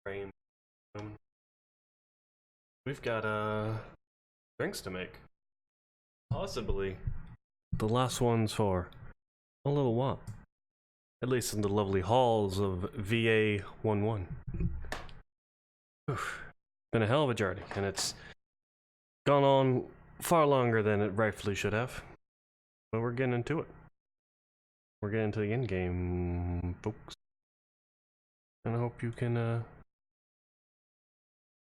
Rain. We've got drinks to make. Possibly the last ones for a little while. At least in the lovely halls of VA-11. Been a hell of a journey, and it's gone on far longer than it rightfully should have. But we're getting into it. We're getting into the end game, folks. And I hope you can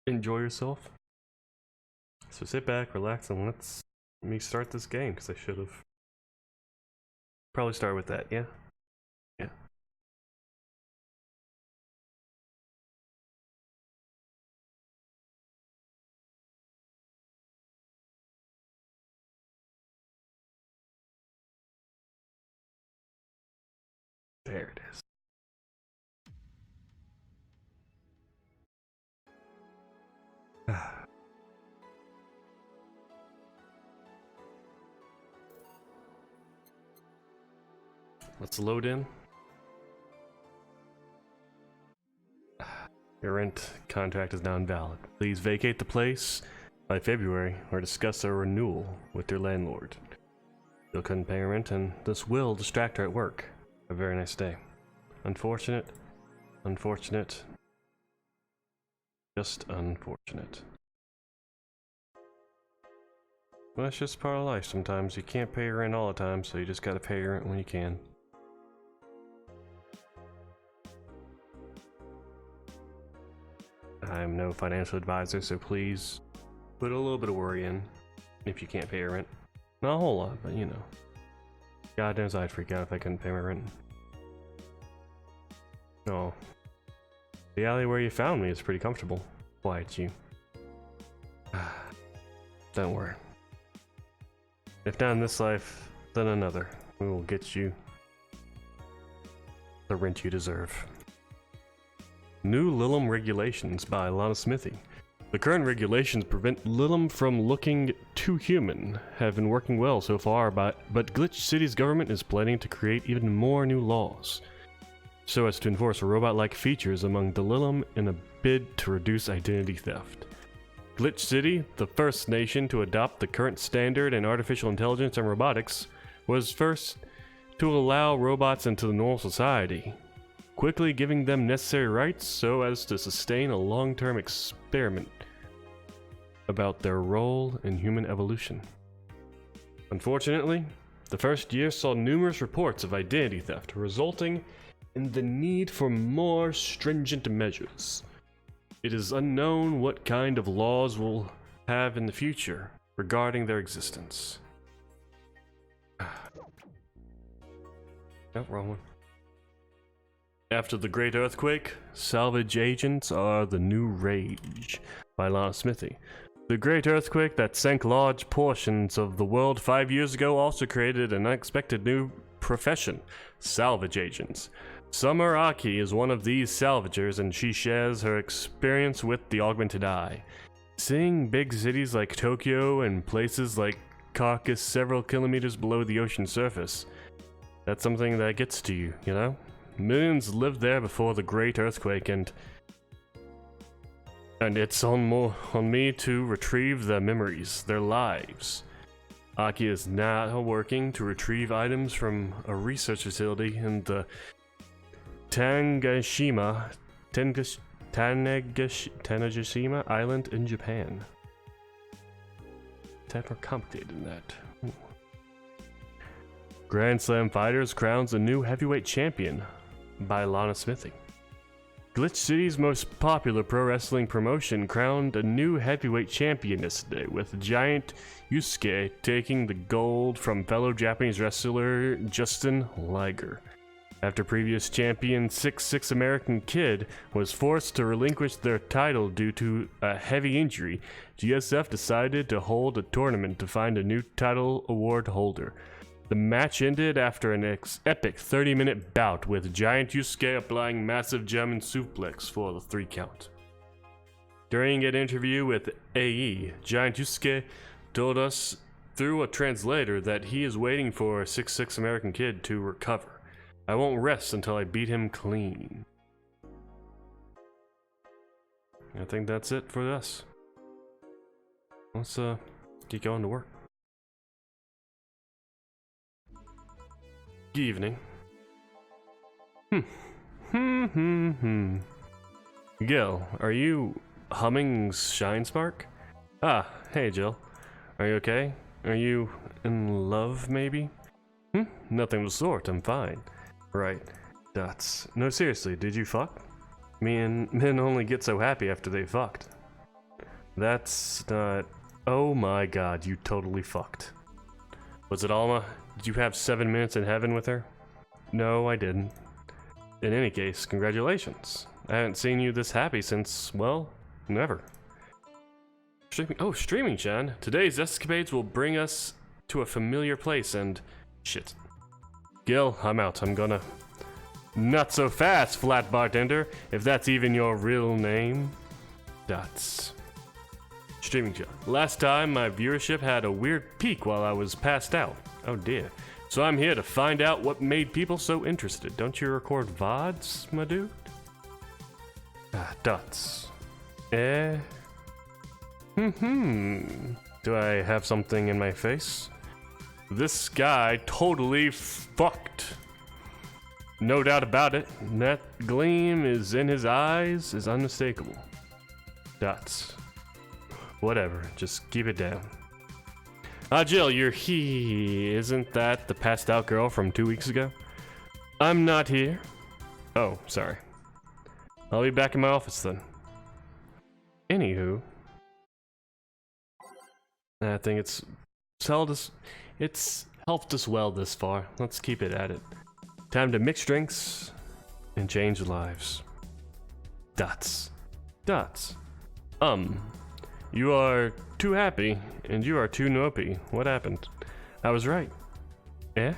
enjoy yourself. So sit back, relax, and let me start this game, because I should have probably started with that, yeah? Yeah. There it is. Let's load in. Your rent contract is now invalid. Please vacate the place by February or discuss a renewal with your landlord. Still couldn't pay rent, and this will distract her at work. Have a very nice day. Unfortunate. Unfortunate. Just unfortunate. Well, that's just part of life sometimes. You can't pay your rent all the time, so you just gotta pay your rent when you can. I'm no financial advisor, so please put a little bit of worry in if you can't pay your rent. Not a whole lot, but you know. God knows I'd freak out if I couldn't pay my rent. Oh. The alley where you found me is pretty comfortable. Quiet you. Don't worry. If not in this life, then another. We will get you the rent you deserve. New Lilum regulations by Lana Smithy. The current regulations prevent Lilum from looking too human. Have been working well so far, but Glitch City's government is planning to create even more new laws, so as to enforce robot-like features among the Lilum in a bid to reduce identity theft. Glitch City, the first nation to adopt the current standard in artificial intelligence and robotics, was first to allow robots into the normal society, quickly giving them necessary rights so as to sustain a long-term experiment about their role in human evolution. Unfortunately, the first year saw numerous reports of identity theft, resulting in the need for more stringent measures. It is unknown what kind of laws we'll have in the future regarding their existence. No, wrong one. After the Great Earthquake, salvage agents are the new rage by Lana Smithy. The Great Earthquake that sank large portions of the world 5 years ago also created an unexpected new profession, salvage agents. Summer Aki is one of these salvagers, and she shares her experience with the augmented eye. Seeing big cities like Tokyo and places like Caucasus several kilometers below the ocean surface, that's something that gets to you, you know? Millions lived there before the Great Earthquake, and it's on me to retrieve their memories, their lives. Aki is now working to retrieve items from a research facility in the Tanegashima Island in Japan. It's more complicated than that. Ooh. Grand Slam Fighters crowns a new heavyweight champion by Lana Smithy. Glitch City's most popular pro wrestling promotion crowned a new heavyweight champion yesterday, with Giant Yusuke taking the gold from fellow Japanese wrestler Justin Liger. After previous champion 6'6" American Kid was forced to relinquish their title due to a heavy injury, GSF decided to hold a tournament to find a new title award holder. The match ended after an epic 30-minute bout with Giant Yusuke applying massive German suplex for the 3 count. During an interview with AE, Giant Yusuke told us through a translator that he is waiting for 6'6" American Kid to recover. I won't rest until I beat him clean. I think that's it for us. Let's get going to work. Good evening. Gil, are you humming Shine Spark? Ah, hey Jill. Are you okay? Are you in love, maybe? Nothing of the sort, I'm fine. Right. Dots. No, seriously, did you fuck? Men only get so happy after they fucked. That's not... Oh my god, you totally fucked. Was it Alma? Did you have 7 minutes in heaven with her? No, I didn't. In any case, congratulations. I haven't seen you this happy since, well, never. Streaming, Chan. Today's escapades will bring us to a familiar place and... Shit. Gil, I'm out. I'm gonna... Not so fast, Flat Bartender, if that's even your real name. Dots. Streaming, Chan. Last time, my viewership had a weird peak while I was passed out. Oh dear. So I'm here to find out what made people so interested. Don't you record VODs, my dude? Dots. Do I have something in my face? This guy totally fucked. No doubt about it. That gleam is in his eyes is unmistakable. Dots. Whatever, just keep it down. Jill, you're isn't that the passed out girl from 2 weeks ago? I'm not here. Oh, sorry. I'll be back in my office then. Anywho. I think it's helped us well this far. Let's keep it at it. Time to mix drinks and change lives. Dots. Dots. You are too happy, and you are too nopey. What happened? I was right. Eh?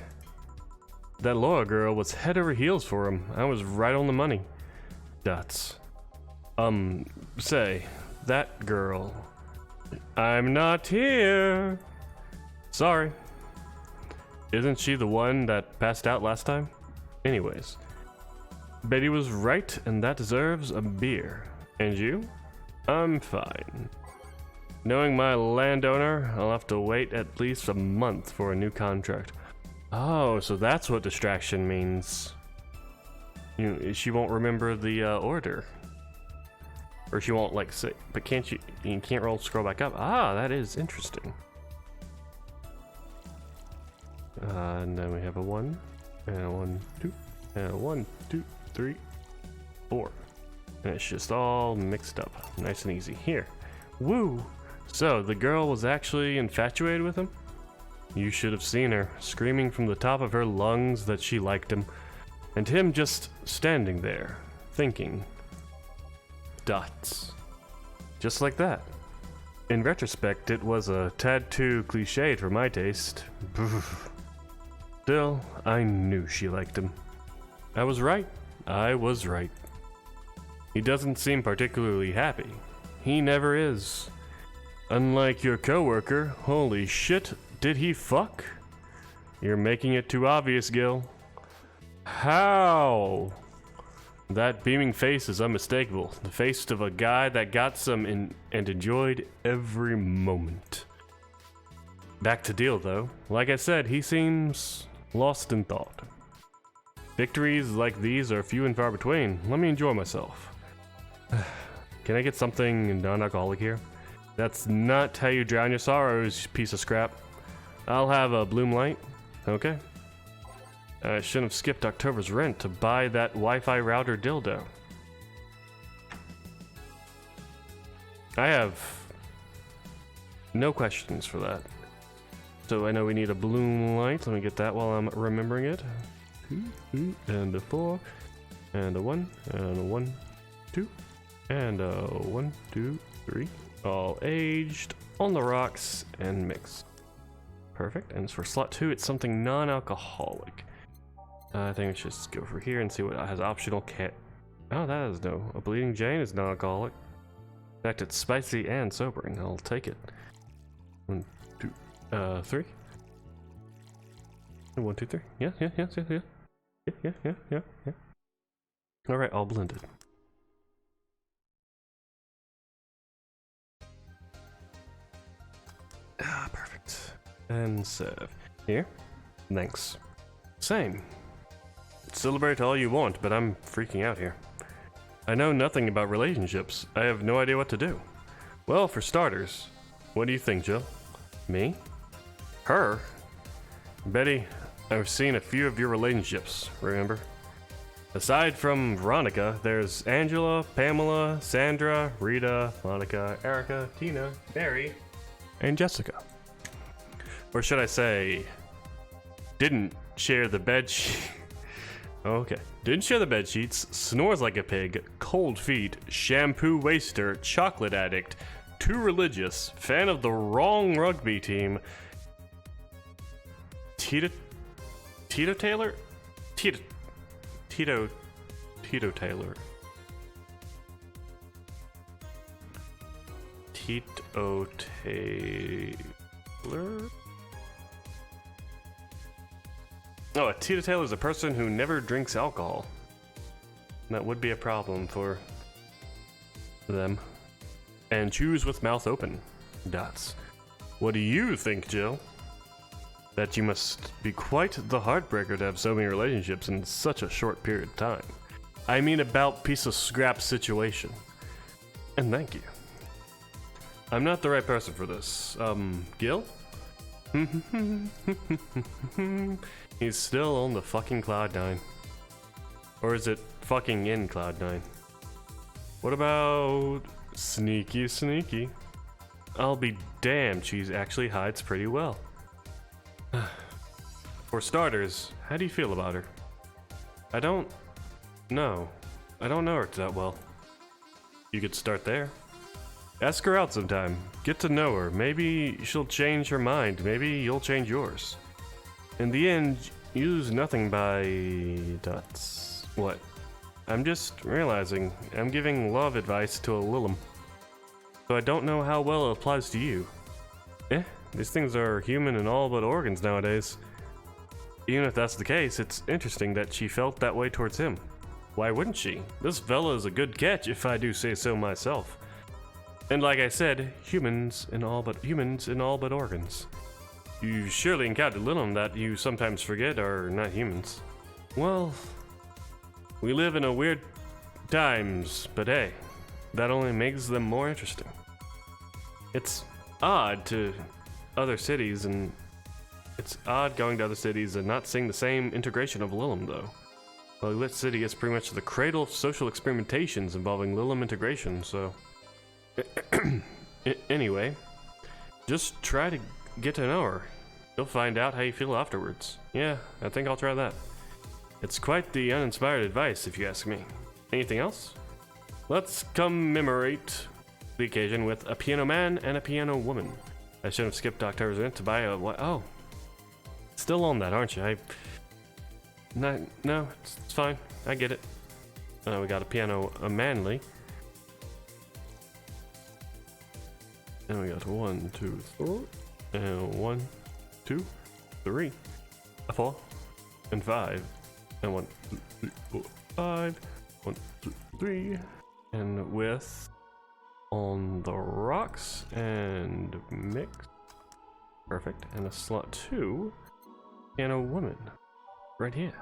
That Laura girl was head over heels for him. I was right on the money. Dots. Say, that girl. I'm not here. Sorry. Isn't she the one that passed out last time? Anyways. Betty was right, and that deserves a beer. And you? I'm fine. Knowing my landowner, I'll have to wait at least a month for a new contract. Oh, so that's what distraction means. She won't remember the order. Or she won't like say, but you can't scroll back up. Ah, that is interesting. And then we have a 1, and a 1, 2, and a 1, 2, 3, 4. And it's just all mixed up. Nice and easy. Here. Woo! So, the girl was actually infatuated with him? You should have seen her, screaming from the top of her lungs that she liked him. And him just standing there, thinking. Dots. Just like that. In retrospect, it was a tad too cliched for my taste. Still, I knew she liked him. I was right. I was right. He doesn't seem particularly happy. He never is. Unlike your coworker, holy shit, did he fuck? You're making it too obvious, Gil. How? That beaming face is unmistakable. The face of a guy that got some and enjoyed every moment. Back to deal, though. Like I said, he seems lost in thought. Victories like these are few and far between. Let me enjoy myself. Can I get something non-alcoholic here? That's not how you drown your sorrows, piece of scrap. I'll have a Bloom Light. Okay. I shouldn't have skipped October's rent to buy that Wi-Fi router dildo. I have no questions for that. So I know we need a Bloom Light. Let me get that while I'm remembering it. And a 4. And a 1. And a 1, 2. And a 1, 2, 3. All aged, on the rocks, and mixed. Perfect. And for slot 2, it's something non-alcoholic. I think we should just go over here and see what has optional cat. Oh, that is no. A Bleeding Jane is non-alcoholic. In fact, it's spicy and sobering. I'll take it. 1, 2, 3. 1, 2, 3. Yeah. Yeah. All right, all blended. And serve. Here? Thanks. Same. Celebrate all you want, but I'm freaking out here. I know nothing about relationships. I have no idea what to do. Well, for starters, what do you think, Jill? Me? Her? Betty, I've seen a few of your relationships, remember? Aside from Veronica, there's Angela, Pamela, Sandra, Rita, Monica, Erica, Tina, Mary, and Jessica. Or should I say, didn't share the bed sheet. Okay. Didn't share the bed sheets, snores like a pig, cold feet, shampoo waster, chocolate addict, too religious, fan of the wrong rugby team, Tito Taylor? Tito Taylor. Tito Taylor. Oh, a Tito Taylor is a person who never drinks alcohol. That would be a problem for them. And chews with mouth open. Dots. What do you think, Jill? That you must be quite the heartbreaker to have so many relationships in such a short period of time. I mean about piece of scrap situation. And thank you. I'm not the right person for this. Gil? He's still on the fucking Cloud9. Or is it fucking in Cloud9? What about Sneaky Sneaky? I'll be damned, she actually hides pretty well. For starters, how do you feel about her? I don't know. I don't know her that well. You could start there. Ask her out sometime. Get to know her. Maybe she'll change her mind. Maybe you'll change yours. In the end, you lose nothing by dots. What? I'm just realizing I'm giving love advice to a Lilum. So I don't know how well it applies to you. These things are human and all but organs nowadays. Even if that's the case, it's interesting that she felt that way towards him. Why wouldn't she? This fella is a good catch if I do say so myself. And like I said, humans in all but organs. You surely encountered Lilum that you sometimes forget are not humans. Well, we live in a weird times, but hey, that only makes them more interesting. It's odd to other cities, and it's odd going to other cities and not seeing the same integration of Lilum, though. Well, Lit City is pretty much the cradle of social experimentations involving Lilum integration, so... Anyway, just try to get to know her. You'll find out how you feel afterwards. Yeah, I think I'll try that. It's quite the uninspired advice, if you ask me. Anything else? Let's commemorate the occasion with a piano man and a piano woman. I should have skipped October's event to buy a what? Oh, still on that, aren't you? No, it's fine. I get it. We got a piano, a manly. And we got 1, 2, 3, and 1, 2, 3, a 4, and 5, and 1, 2, 3, 4, 5, 1, 2, 3, and with on the rocks and mix, perfect, and a slot 2, and a woman, right here.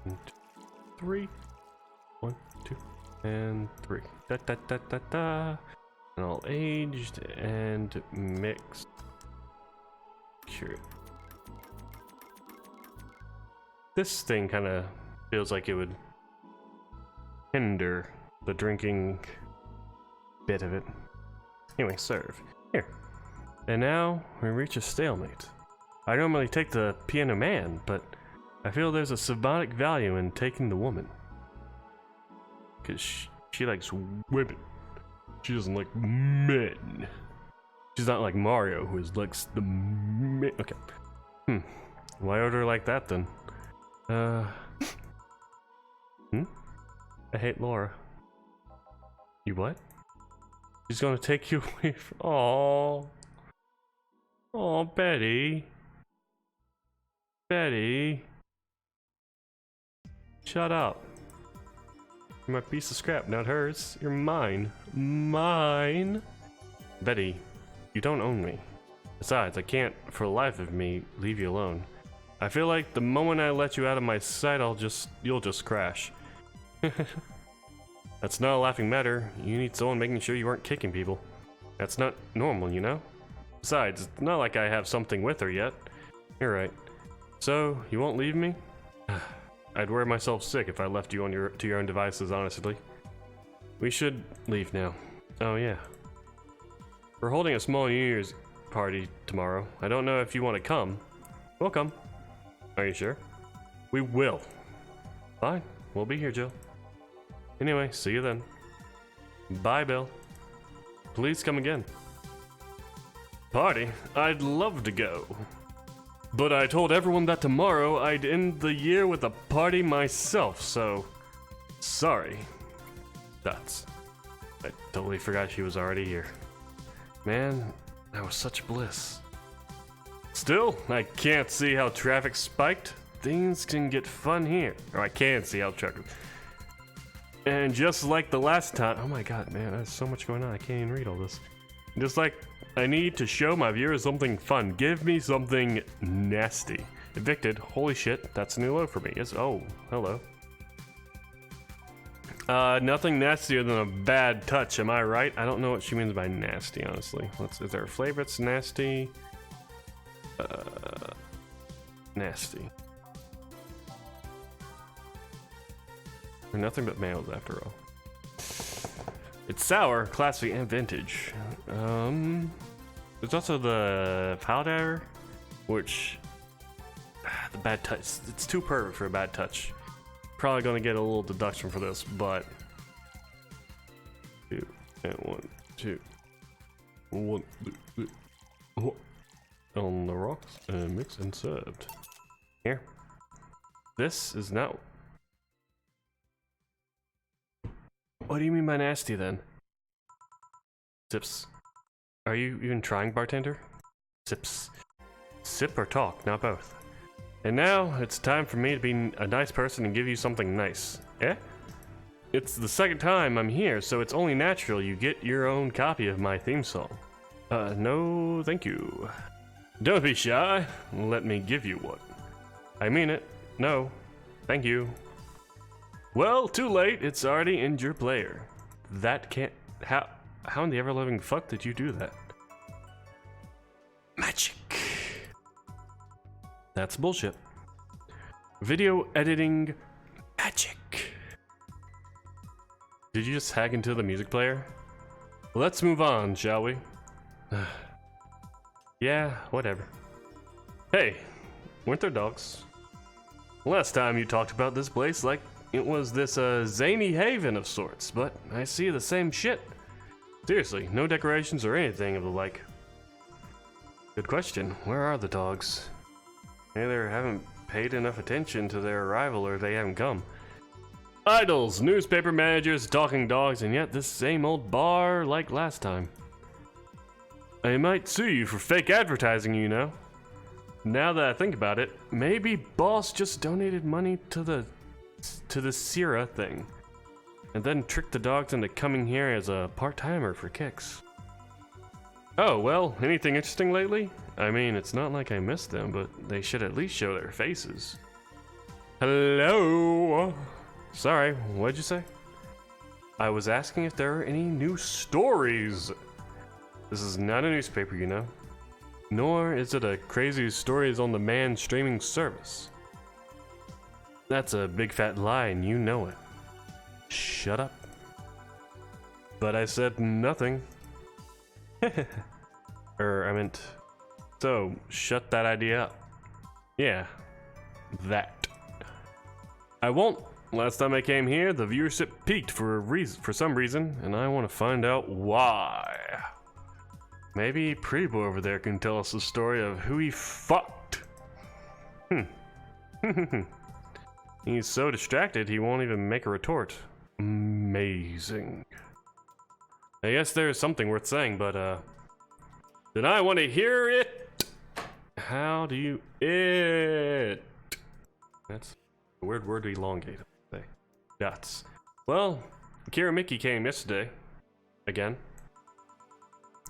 One, 2, 3. 1, 2, and 3. Da da da da da. And all aged and mixed. Cute. This thing kind of feels like it would hinder the drinking bit of it. Anyway, serve. Here. And now we reach a stalemate. I normally take the piano man, but I feel there's a symbolic value in taking the woman. Because she likes women. She doesn't like men. She's not like Mario, who likes the men. Okay. Why order like that then? I hate Laura. You what? She's gonna take you away from. Oh, Betty. Betty. Shut up. You're my piece of scrap, not hers. You're mine. Mine. Betty, you don't own me. Besides, I can't, for the life of me, leave you alone. I feel like the moment I let you out of my sight, you'll just crash. That's not a laughing matter. You need someone making sure you aren't kicking people. That's not normal, you know? Besides, it's not like I have something with her yet. You're right. So, you won't leave me? I'd wear myself sick if I left you to your own devices, honestly. We should leave now. Oh yeah. We're holding a small New Year's party tomorrow. I don't know if you want to come. We'll come. Are you sure? We will. Fine. We'll be here, Jill. Anyway, see you then. Bye, Bill. Please come again. Party? I'd love to go. But I told everyone that tomorrow I'd end the year with a party myself, so... Sorry. I totally forgot she was already here. Man, that was such bliss. Still, I can't see how traffic spiked. Things can get fun here. Or I can see how traffic... And just like the last time... Oh my god, man, there's so much going on. I can't even read all this. Just like I need to show my viewers something fun. Give me something nasty. Evicted. Holy shit, that's a new low for me. Oh, hello. Nothing nastier than a bad touch, am I right? I don't know what she means by nasty, honestly. Is there a flavor that's nasty? Nasty. They're nothing but males, after all. It's sour, classy, and vintage. There's also the powder, which... the bad touch. It's too perfect for a bad touch. Probably gonna get a little deduction for this, but... 2 and 1, 2. 1, 2, 3. On the rocks, and mixed and served. Here. This is not... What do you mean by nasty, then? Sips. Are you even trying, bartender? Sips. Sip or talk, not both. And now, it's time for me to be a nice person and give you something nice. Eh? It's the second time I'm here, so it's only natural you get your own copy of my theme song. No, thank you. Don't be shy. Let me give you one. I mean it. No. Thank you. Well, too late. It's already in your player. That can't... How in the ever-living fuck did you do that? Magic. That's bullshit. Video editing magic. Did you just hack into the music player? Let's move on, shall we? Yeah, whatever. Hey, weren't there dogs? Last time you talked about this place like it was this zany haven of sorts, but I see the same shit. Seriously, no decorations or anything of the like. Good question. Where are the dogs? They either haven't paid enough attention to their arrival or they haven't come. Idols, newspaper managers, talking dogs, and yet this same old bar like last time. I might sue you for fake advertising, you know. Now that I think about it, maybe boss just donated money to the Sierra thing, and then tricked the dogs into coming here as a part-timer for kicks. Oh, well, anything interesting lately? I mean, it's not like I missed them, but they should at least show their faces. Hello? Sorry, what'd you say? I was asking if there are any new stories. This is not a newspaper, you know. Nor is it a crazy stories on demand streaming service. That's a big fat lie and you know it. Shut up. But I said nothing. I meant... So, shut that idea up. Yeah. That. I won't. Last time I came here, the viewership peaked for some reason, and I want to find out why. Maybe Prebo over there can tell us the story of who he fucked. He's so distracted he won't even make a retort. Amazing. I guess there's something worth saying, but then I want to hear it. How do you it? That's a weird word to elongate. Say. Guts. Well, Kira Mickey came yesterday. Again.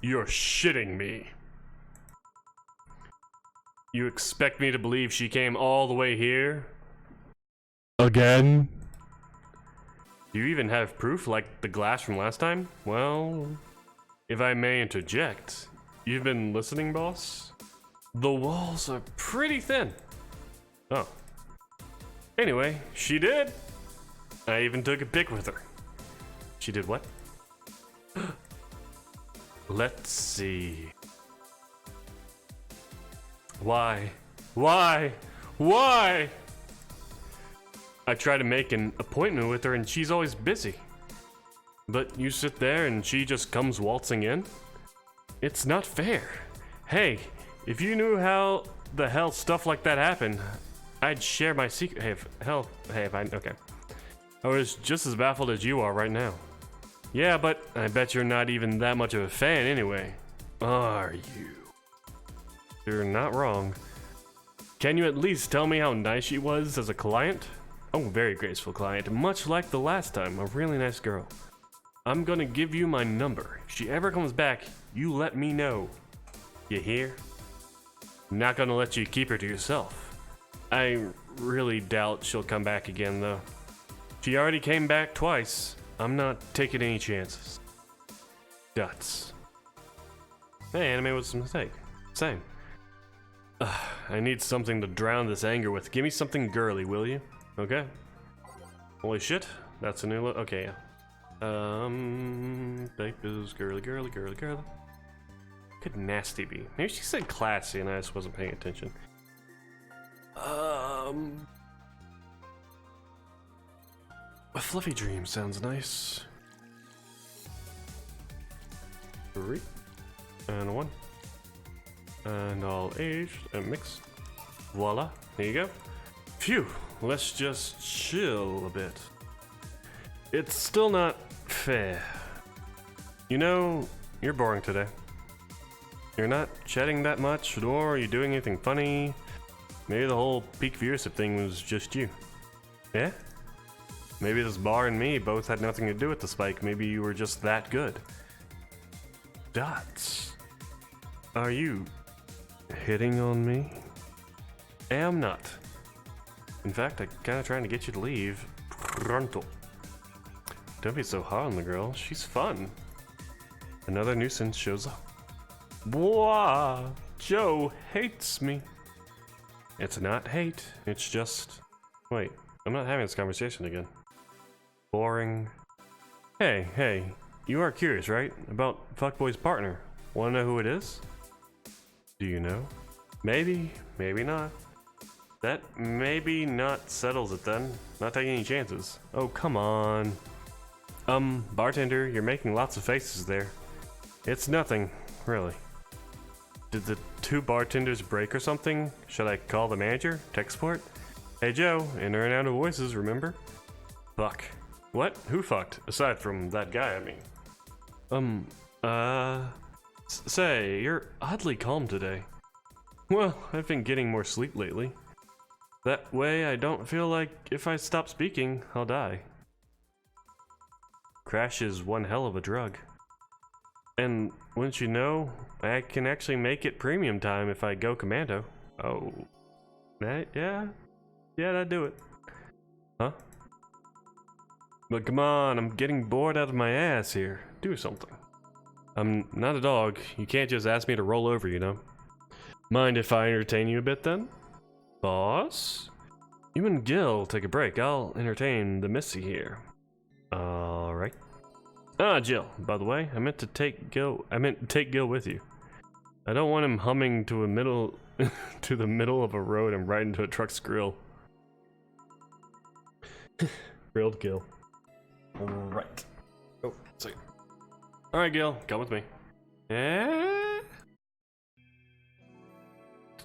You're shitting me. You expect me to believe she came all the way here? Again? Do you even have proof like the glass from last time? Well, if I may interject, you've been listening, boss? The walls are pretty thin. Oh. Anyway, she did. I even took a pic with her. She did what? Let's see. Why? Why? Why? I try to make an appointment with her and she's always busy. But you sit there and she just comes waltzing in? It's not fair. Hey, if you knew how the hell stuff like that happened, I'd share my secret. Okay. I was just as baffled as you are right now. Yeah, but I bet you're not even that much of a fan anyway. Are you? You're not wrong. Can you at least tell me how nice she was as a client? Oh, very graceful client, much like the last time, a really nice girl. I'm gonna give you my number. If she ever comes back, you let me know. You hear? I'm not gonna let you keep her to yourself. I really doubt she'll come back again, though. She already came back twice. I'm not taking any chances. Guts. Hey, anime was a mistake. Same. I need something to drown this anger with. Give me something girly, will you? Okay. Holy shit. That's a new look. Okay, yeah. Baked is girly. Could nasty be? Maybe she said classy and I just wasn't paying attention. A fluffy dream sounds nice. 3 and 1 and all aged and mixed. Voila, there you go. Phew, let's just chill a bit. It's still not fair. You know, you're boring today. You're not chatting that much, nor are you doing anything funny. Maybe the whole peak viewership thing was just you. Yeah? Maybe this bar and me both had nothing to do with the spike. Maybe you were just that good. Dots. Are you hitting on me? Am not. In fact, I'm kinda trying to get you to leave. Pronto. Don't be so hard on the girl. She's fun. Another nuisance shows up. Blah! Joe hates me. It's not hate. It's just... Wait, I'm not having this conversation again. Boring. Hey, you are curious, right? About Fuckboy's partner. Wanna know who it is? Do you know? Maybe, maybe not. That maybe not settles it then. Not taking any chances. Oh, come on. Bartender, you're making lots of faces there. It's nothing, really. Did the two bartenders break or something? Should I call the manager? Tech support? Hey Joe, in and out of voices, remember? Fuck. What? Who fucked? Aside from that guy, I mean. Say, you're oddly calm today. Well, I've been getting more sleep lately. That way I don't feel like if I stop speaking, I'll die. Crash is one hell of a drug. And wouldn't you know, I can actually make it premium time if I go commando. Oh. Yeah, that'd do it. Huh? But come on, I'm getting bored out of my ass here. Do something. I'm not a dog. You can't just ask me to roll over, you know. Mind if I entertain you a bit then? Boss? You and Gil take a break. I'll entertain the Missy here. Alright. Ah, Jill, by the way, I meant to take Gil with you. I don't want him humming to a middle to the middle of a road and right into a truck's grill. Grilled Gil. Right. Oh, second. Alright, Gil, come with me. Yeah.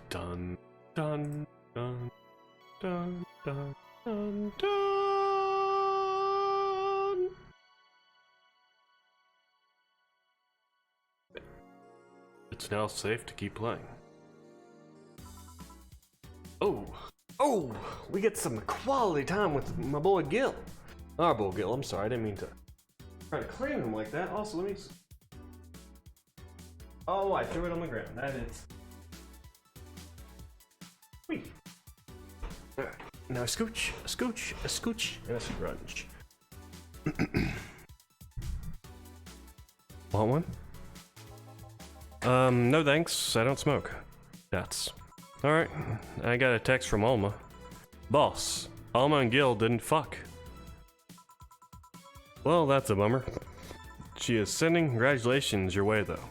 Dun dun dun dun dun dun dun. It's now safe to keep playing. Oh, we get some quality time with my boy Gil. Honorable Gil, I'm sorry, I didn't mean to try to claim him like that. Also, let me... Oh, I threw it on the ground. That is... Wait. Alright, now a scooch, a scooch, a scooch, and a scrunch. Want one? No thanks, I don't smoke. That's... Alright, I got a text from Alma. Boss, Alma and Gil didn't fuck. Well, that's a bummer. She is sending congratulations your way, though.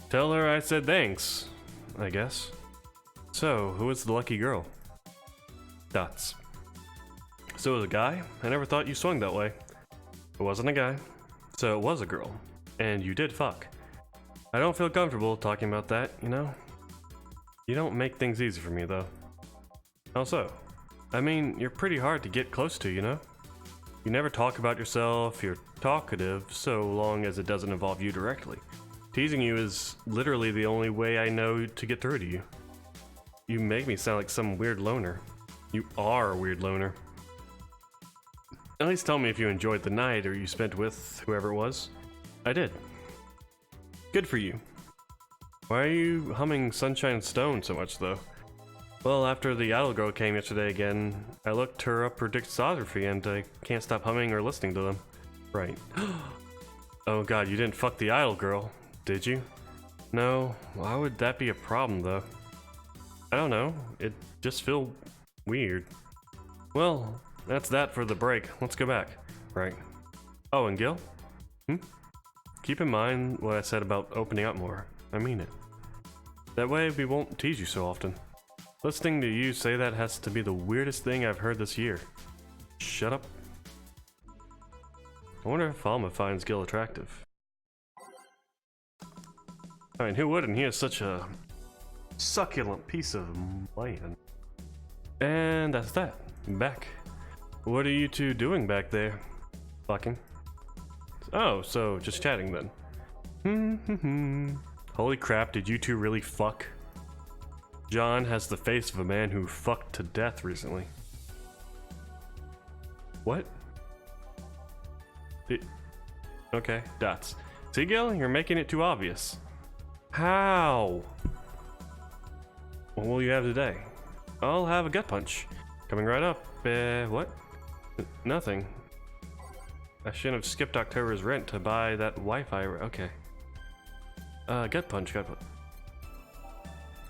Tell her I said thanks, I guess. So, who is the lucky girl? Dots. So it was a guy? I never thought you swung that way. It wasn't a guy. So it was a girl. And you did fuck. I don't feel comfortable talking about that, you know? You don't make things easy for me, though. How so? I mean, you're pretty hard to get close to, you know? You never talk about yourself, you're talkative, so long as it doesn't involve you directly. Teasing you is literally the only way I know to get through to you. You make me sound like some weird loner. You are a weird loner. At least tell me if you enjoyed the night or you spent with whoever it was. I did. Good for you. Why are you humming Sunshine Stone so much, though? Well, after the idol girl came yesterday again, I looked her up her discography and I can't stop humming or listening to them. Right. Oh god, you didn't fuck the idol girl, did you? No, why would that be a problem, though? I don't know, it just feels weird. Well, that's that for the break. Let's go back. Right. Oh, and Gil? Keep in mind what I said about opening up more. I mean it. That way we won't tease you so often. Listening to you say that has to be the weirdest thing I've heard this year. Shut up. I wonder if Alma finds Gil attractive. I mean, who wouldn't? He is such a succulent piece of land. And that's that. I'm back. What are you two doing back there? Fucking. Oh, so just chatting then. Holy crap, did you two really fuck? John has the face of a man who fucked to death recently. What? Okay, dots. See, Gil, you're making it too obvious. How? What will you have today? I'll have a gut punch. Coming right up. What? Nothing. I shouldn't have skipped October's rent to buy that Wi-Fi. Okay. Gut punch, gut punch.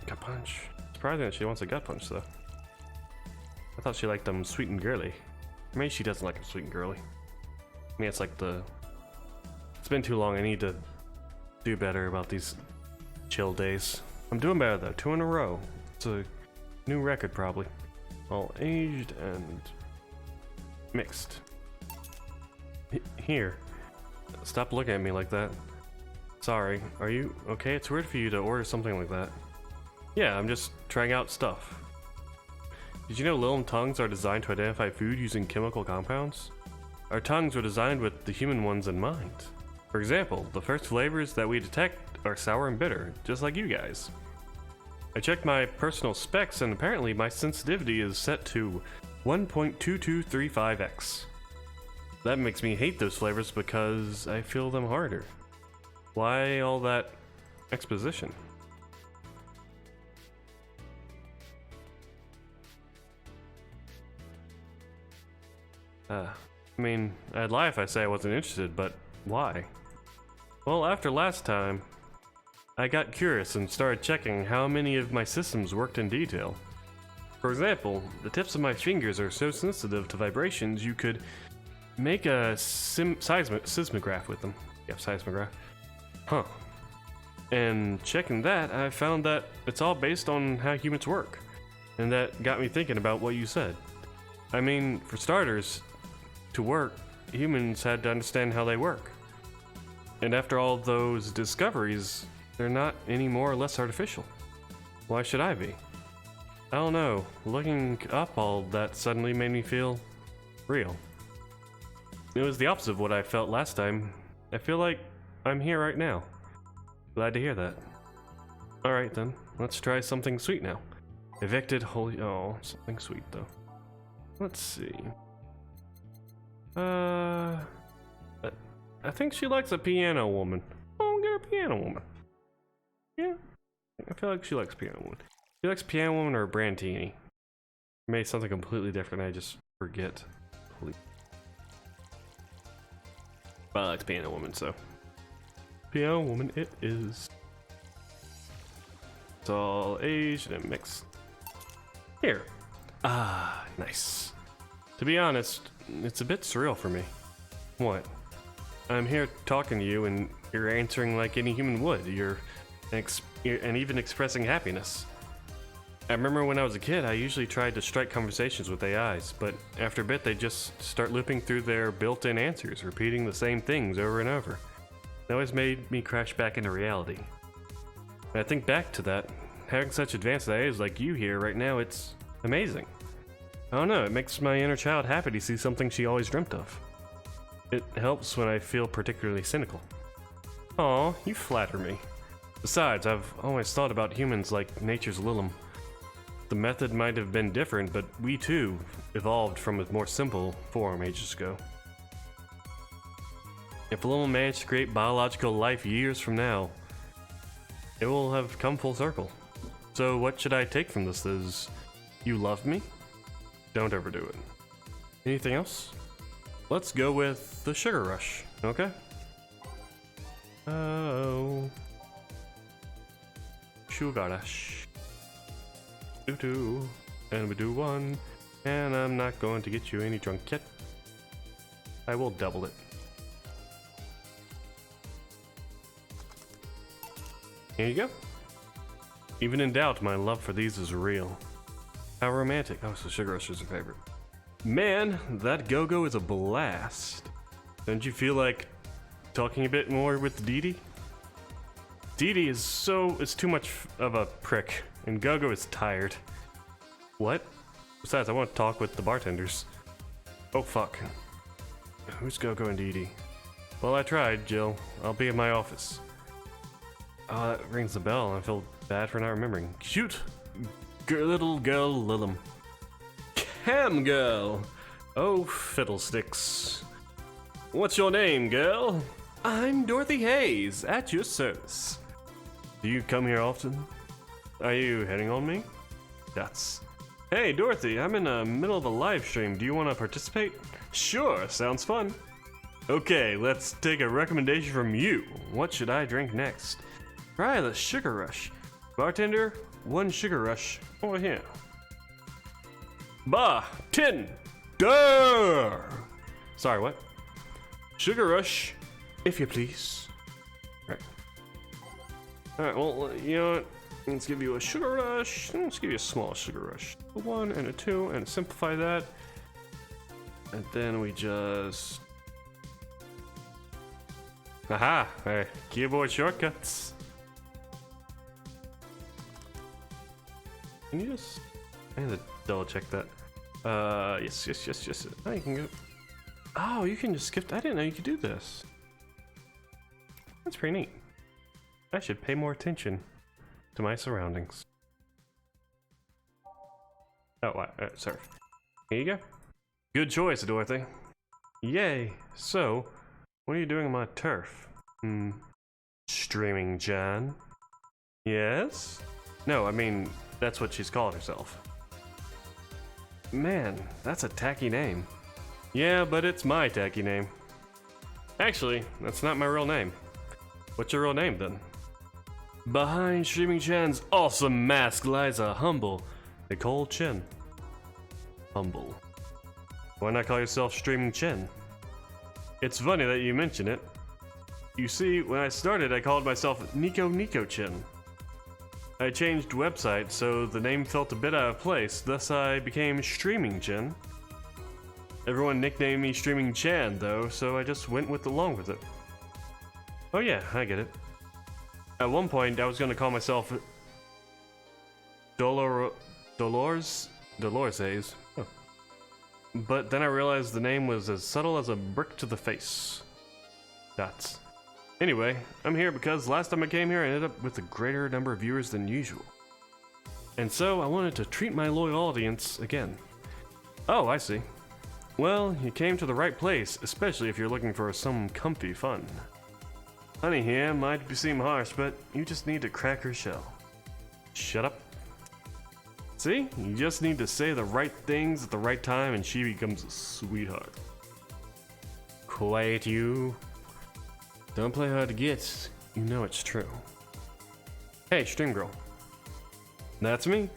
Gut punch. Surprising that she wants a gut punch, though. I thought she liked them sweet and girly. Maybe she doesn't like them sweet and girly. I mean, it's like the... It's been too long. I need to do better about these chill days. I'm doing better, though. 2 in a row. It's a new record, probably. All aged and mixed. Here. Stop looking at me like that. Sorry. Are you okay? It's weird for you to order something like that. Yeah, I'm just trying out stuff. Did you know Lilum tongues are designed to identify food using chemical compounds? Our tongues were designed with the human ones in mind. For example, the first flavors that we detect are sour and bitter, just like you guys. I checked my personal specs and apparently my sensitivity is set to 1.2235x. That makes me hate those flavors because I feel them harder. Why all that exposition? I mean, I'd lie if I say I wasn't interested, but why? Well, after last time, I got curious and started checking how many of my systems worked in detail. For example, the tips of my fingers are so sensitive to vibrations you could make a seismograph with them. Yeah, seismograph. Huh. And checking that, I found that it's all based on how humans work. And that got me thinking about what you said. I mean, for starters, to work, humans had to understand how they work. And after all those discoveries, they're not any more or less artificial. Why should I be? I don't know. Looking up all that suddenly made me feel real. It was the opposite of what I felt last time. I feel like I'm here right now. Glad to hear that. Alright then, let's try something sweet now. Evicted holy... Oh, something sweet though. Let's see. I think she likes a piano woman. Oh, get a piano woman. Yeah, I feel like she likes piano woman. She likes piano woman or a Brandini. Maybe something completely different. I just forget. But I like piano woman, so piano woman it is. It's all aged and mixed. Here. Ah, nice. To be honest, it's a bit surreal for me. What? I'm here talking to you and you're answering like any human would. You're even expressing happiness. I remember when I was a kid, I usually tried to strike conversations with AIs, but after a bit they just start looping through their built-in answers, repeating the same things over and over. It always made me crash back into reality. When I think back to that, having such advanced AIs like you here right now, it's amazing. I don't know, it makes my inner child happy to see something she always dreamt of. It helps when I feel particularly cynical. Aw, you flatter me. Besides, I've always thought about humans like nature's Lilim. The method might have been different, but we too evolved from a more simple form ages ago. If Lilim managed to create biological life years from now, it will have come full circle. So what should I take from this? Is you love me? Don't overdo it. Anything else? Let's go with the sugar rush, okay? Oh. Sugar rush. Do two, and we do one, and I'm not going to get you any drunk yet. I will double it. Here you go. Even in doubt, my love for these is real. How romantic. Oh, so sugar rush is your favorite. Man, that go-go is a blast. Don't you feel like talking a bit more with Dee Dee? Dee Dee is too much of a prick, and Go-Go is tired. What? Besides, I want to talk with the bartenders. Oh fuck. Who's Go-Go and Dee Dee? Well, I tried, Jill. I'll be in my office. Oh, that rings the bell, and I feel bad for not remembering. Shoot! Little girl Lilim. Cam girl! Oh, fiddlesticks. What's your name, girl? I'm Dorothy Hayes, at your service. Do you come here often? Are you hitting on me? That's... Hey, Dorothy, I'm in the middle of a live stream. Do you want to participate? Sure, sounds fun. Okay, let's take a recommendation from you. What should I drink next? Try the Sugar Rush. Bartender, 1 Sugar Rush over here. Bartender! Sorry, what? Sugar Rush, if you please. Alright, well, you know what? Let's give you a Sugar Rush. Let's give you a small Sugar Rush. A 1 and a 2, and simplify that. And then we just... Aha! Hey, keyboard shortcuts. Can you just... I had to double check that. Yes. Oh, you can go... Oh, you can just skip... I didn't know you could do this. That's pretty neat. I should pay more attention to my surroundings. Oh, sorry. Here you go. Good choice, Dorothy. Yay. So, what are you doing on my turf? Streaming Jan? Yes? No, I mean, that's what she's called herself. Man, that's a tacky name. Yeah, but it's my tacky name. Actually, that's not my real name. What's your real name, then? Behind Streaming Chan's awesome mask lies a humble Nicole Chen. Humble. Why not call yourself Streaming Chen? It's funny that you mention it. You see, when I started, I called myself Nico Chen. I changed website, so the name felt a bit out of place, thus I became Streaming Chen. Everyone nicknamed me Streaming Chan, though, so I just went along with it. Oh yeah, I get it. At one point, I was gonna call myself Dolores Hayes. Oh. But then I realized the name was as subtle as a brick to the face. Dots. Anyway, I'm here because last time I came here I ended up with a greater number of viewers than usual. And so I wanted to treat my loyal audience again. Oh, I see. Well, you came to the right place, especially if you're looking for some comfy fun. Honey here might seem harsh, but you just need to crack her shell. Shut up. See? You just need to say the right things at the right time and she becomes a sweetheart. Quiet you. Don't play hard to get. You know it's true. Hey, Stream Girl. That's me.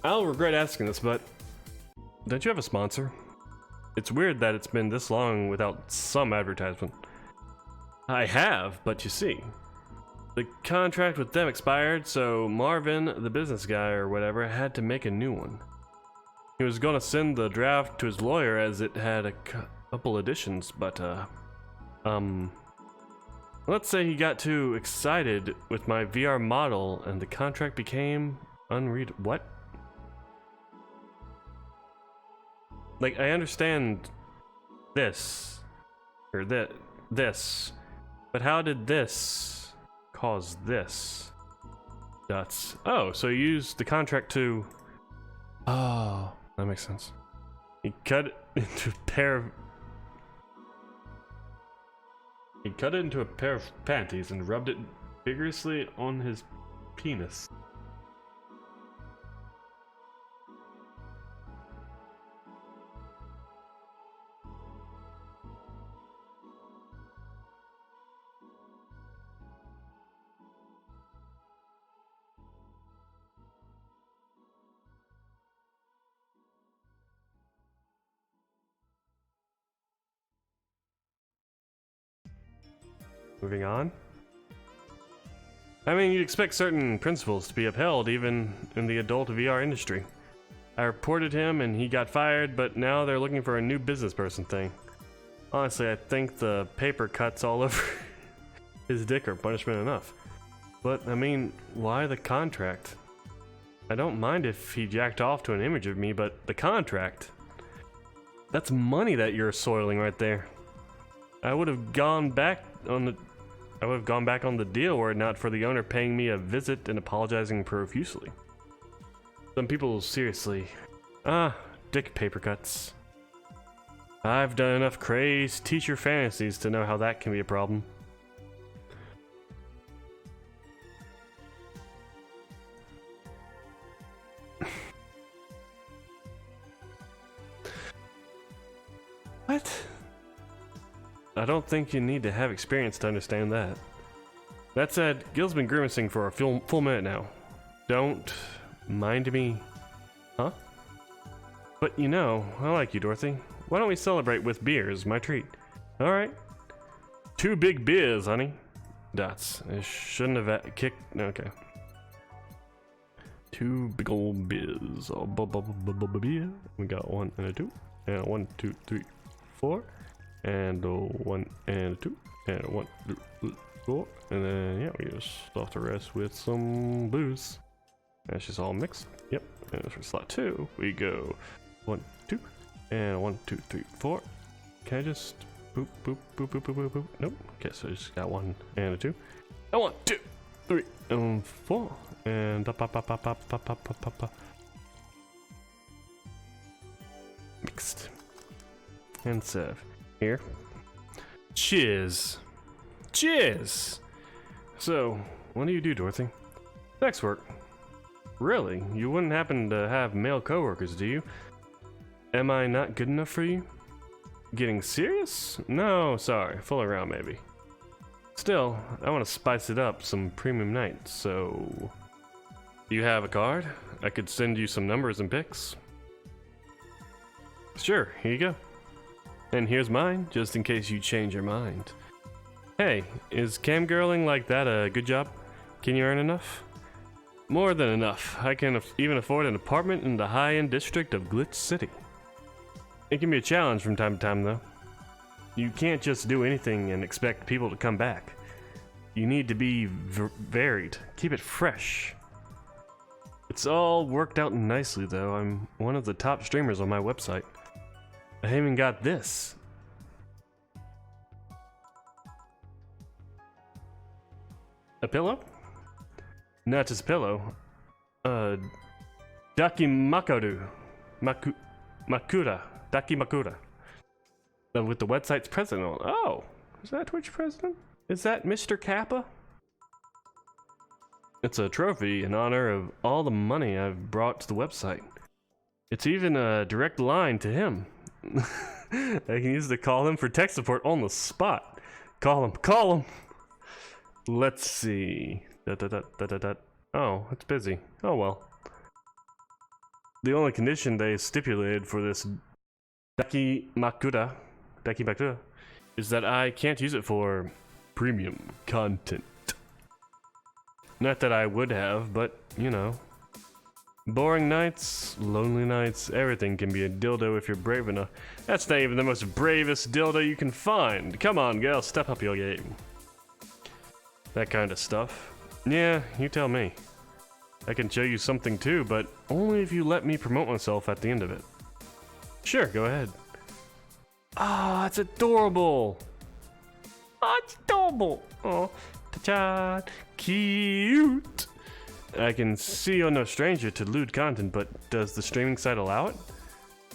I'll regret asking this, but don't you have a sponsor? It's weird that it's been this long without some advertisement. I have, but you see, the contract with them expired, so Marvin, the business guy or whatever, had to make a new one. He was gonna send the draft to his lawyer as it had a couple additions, but let's say he got too excited with my VR model and the contract became unreadable. What? Like, I understand this, or this, but how did this cause this? That's, oh, so you used the contract to, oh, that makes sense. He cut it into a pair of panties and rubbed it vigorously on his penis. Moving on. I mean, you'd expect certain principles to be upheld even in the adult VR industry. I reported him and he got fired, but now they're looking for a new business person thing. Honestly, I think the paper cuts all over his dick are punishment enough. But, I mean, why the contract? I don't mind if he jacked off to an image of me, but the contract? That's money that you're soiling right there. I would have gone back on the deal were it not for the owner paying me a visit and apologizing profusely. Some people seriously, dick paper cuts. I've done enough crazed teacher fantasies to know how that can be a problem. What? I don't think you need to have experience to understand that. That said, Gil's been grimacing for a full minute now. Don't mind me. Huh? But you know, I like you, Dorothy. Why don't we celebrate with beers, my treat? Alright. 2 big beers, honey. Dots. I shouldn't have kicked. Okay. 2 big old beers. Oh, beer. We got 1 and a 2. And 1, 2, 3, 4. And 1 and 2. And 1, 2, 4. And then, yeah, we just start the rest with some booze. That's just all mixed. Yep. And for slot 2, we go 1, 2. And 1, 2, 3, 4. Can I just boop, boop, boop, boop, boop, boop, boop? Nope. Okay, so I just got 1 and a 2. And 1, 2, 3, and 4. And mixed. And serve. Here. Cheers. Cheers! So, what do you do, Dorothy? Sex work. Really? You wouldn't happen to have male coworkers, do you? Am I not good enough for you? Getting serious? No, sorry. Full around, maybe. Still, I want to spice it up some premium nights, so... Do you have a card? I could send you some numbers and pics. Sure, here you go. And here's mine, just in case you change your mind. Hey, is camgirling like that a good job? Can you earn enough? More than enough. I can even afford an apartment in the high-end district of Glitch City. It can be a challenge from time to time, though. You can't just do anything and expect people to come back. You need to be varied. Keep it fresh. It's all worked out nicely, though. I'm one of the top streamers on my website. I even got this. A pillow? Not just a pillow. Ducky Makodu. Makura. Daki Makura. With the website's president on. Oh, is that Twitch president? Is that Mr. Kappa? It's a trophy in honor of all the money I've brought to the website. It's even a direct line to him. I can use to call him for tech support on the spot. Call him. Let's see. Oh, it's busy. Oh well. The only condition they stipulated for this Daki Makura is that I can't use it for premium content. Not that I would have, but you know. Boring nights, lonely nights, everything can be a dildo if you're brave enough. That's not even the most bravest dildo you can find. Come on, girl, step up your game. That kind of stuff. Yeah, you tell me. I can show you something too, but only if you let me promote myself at the end of it. Sure, go ahead. Ah, it's adorable. Oh, it's adorable. Oh, ta-cha, cute. I can see you're no stranger to lewd content, but does the streaming site allow it?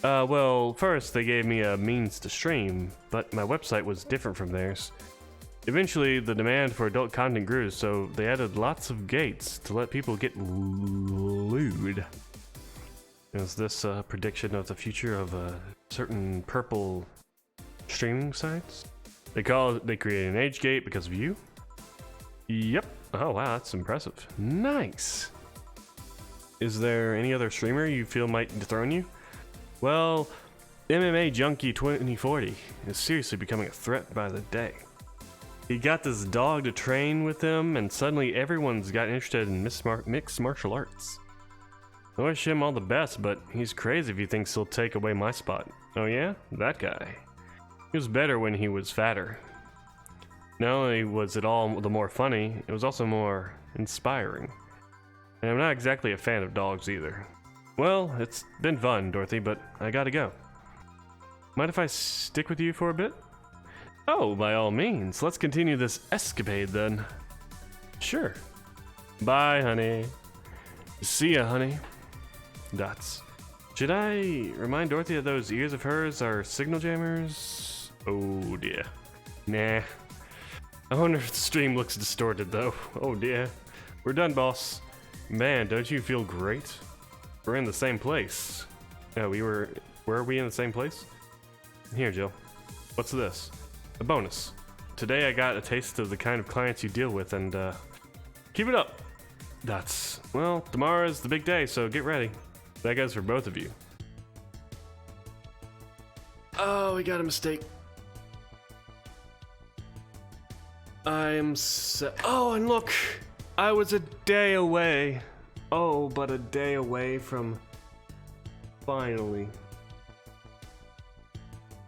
Well, first they gave me a means to stream, but my website was different from theirs. Eventually, the demand for adult content grew, so they added lots of gates to let people get lewd. Is this a prediction of the future of certain purple streaming sites? They create an age gate because of you? Yep. Oh wow, that's impressive. Nice. Is there any other streamer you feel might dethrone you? Well, MMA Junkie 2040 is seriously becoming a threat by the day. He got this dog to train with him, and suddenly everyone's got interested in mixed martial arts. I wish him all the best, but he's crazy if he thinks he'll take away my spot. Oh yeah? That guy. He was better when he was fatter. Not only was it all the more funny, it was also more inspiring. And I'm not exactly a fan of dogs either. Well, it's been fun, Dorothy, but I gotta go. Mind if I stick with you for a bit? Oh, by all means. Let's continue this escapade then. Sure. Bye, honey. See ya, honey. Dots. Should I remind Dorothy that those ears of hers are signal jammers? Oh dear. Nah. I wonder if the stream looks distorted though. Oh dear. We're done, boss. Man, don't you feel great? We're in the same place. Yeah, were we in the same place? Here, Jill. What's this? A bonus. Today I got a taste of the kind of clients you deal with, and keep it up. Well, tomorrow's the big day, so get ready. That goes for both of you. Oh, we got a mistake. Oh, and look! I was a day away. Oh, but a day away from finally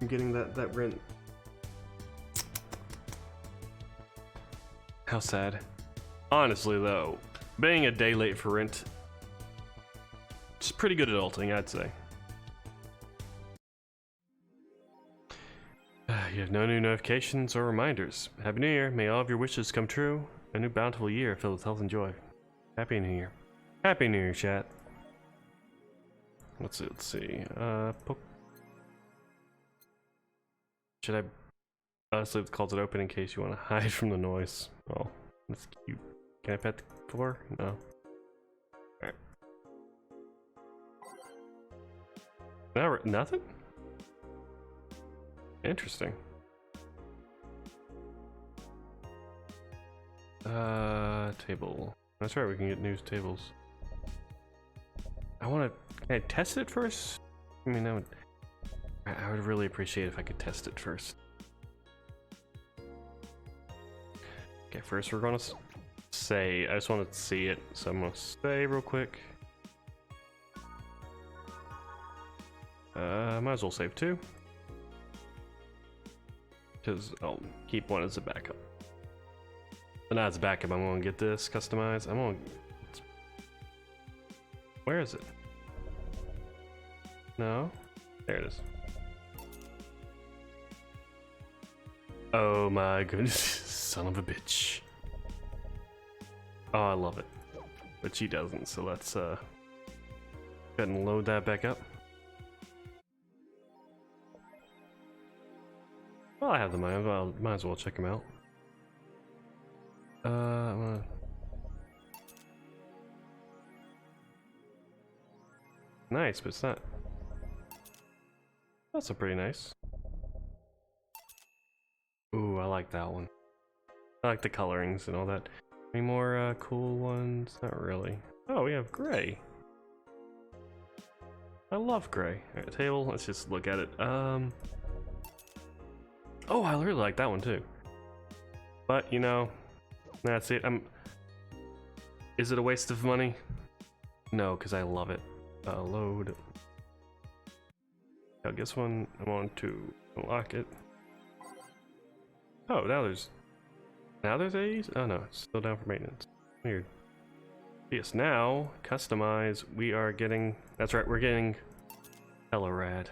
I'm getting that rent. How sad. Honestly, though, being a day late for rent, it's pretty good adulting, I'd say. You have no new notifications or reminders. Happy New Year. May all of your wishes come true. A new bountiful year filled with health and joy. Happy New Year. Happy New Year, chat. Let's see. Should I honestly leave the closet open in case you want to hide from the noise? Oh, that's cute. Can I pet the floor? No. Alright. Now, nothing? Interesting. Table. That's right, we can get news tables. Can I test it first? I mean, I would really appreciate if I could test it first. Okay, first we're gonna say, I just want to see it, so I'm gonna say real quick. Might as well save two. Because I'll keep one as a backup. But not as a backup, I'm gonna get this customized. Where is it? No? There it is. Oh my goodness, son of a bitch. Oh, I love it. But she doesn't, so let's go ahead and load that back up. Well, I have the money. Well, might as well check them out. I'm gonna... Nice, but it's not... That's a pretty nice. Ooh, I like that one. I like the colorings and all that. Any more cool ones? Not really. Oh, we have gray. I love gray. Alright, table, let's just look at it. Oh, I really like that one too. But, you know, that's it. Is it a waste of money? No, because I love it. Load. I guess when I want to unlock it. Oh, now there's AEs? Oh no, it's still down for maintenance. Weird. Yes, now customize. We are getting. That's right, we're getting hella rad.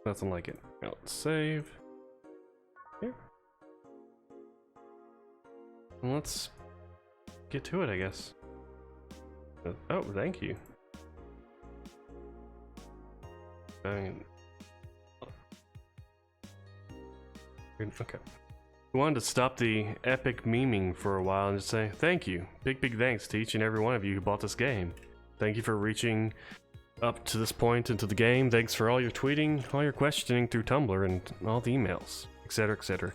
Nothing like it. Now let's save. Here. And let's get to it, I guess. Oh, thank you. Okay. We wanted to stop the epic memeing for a while and just say thank you. Big thanks to each and every one of you who bought this game. Thank you for reaching up to this point into the game. Thanks for all your tweeting, all your questioning through Tumblr, and all the emails, etc., etc.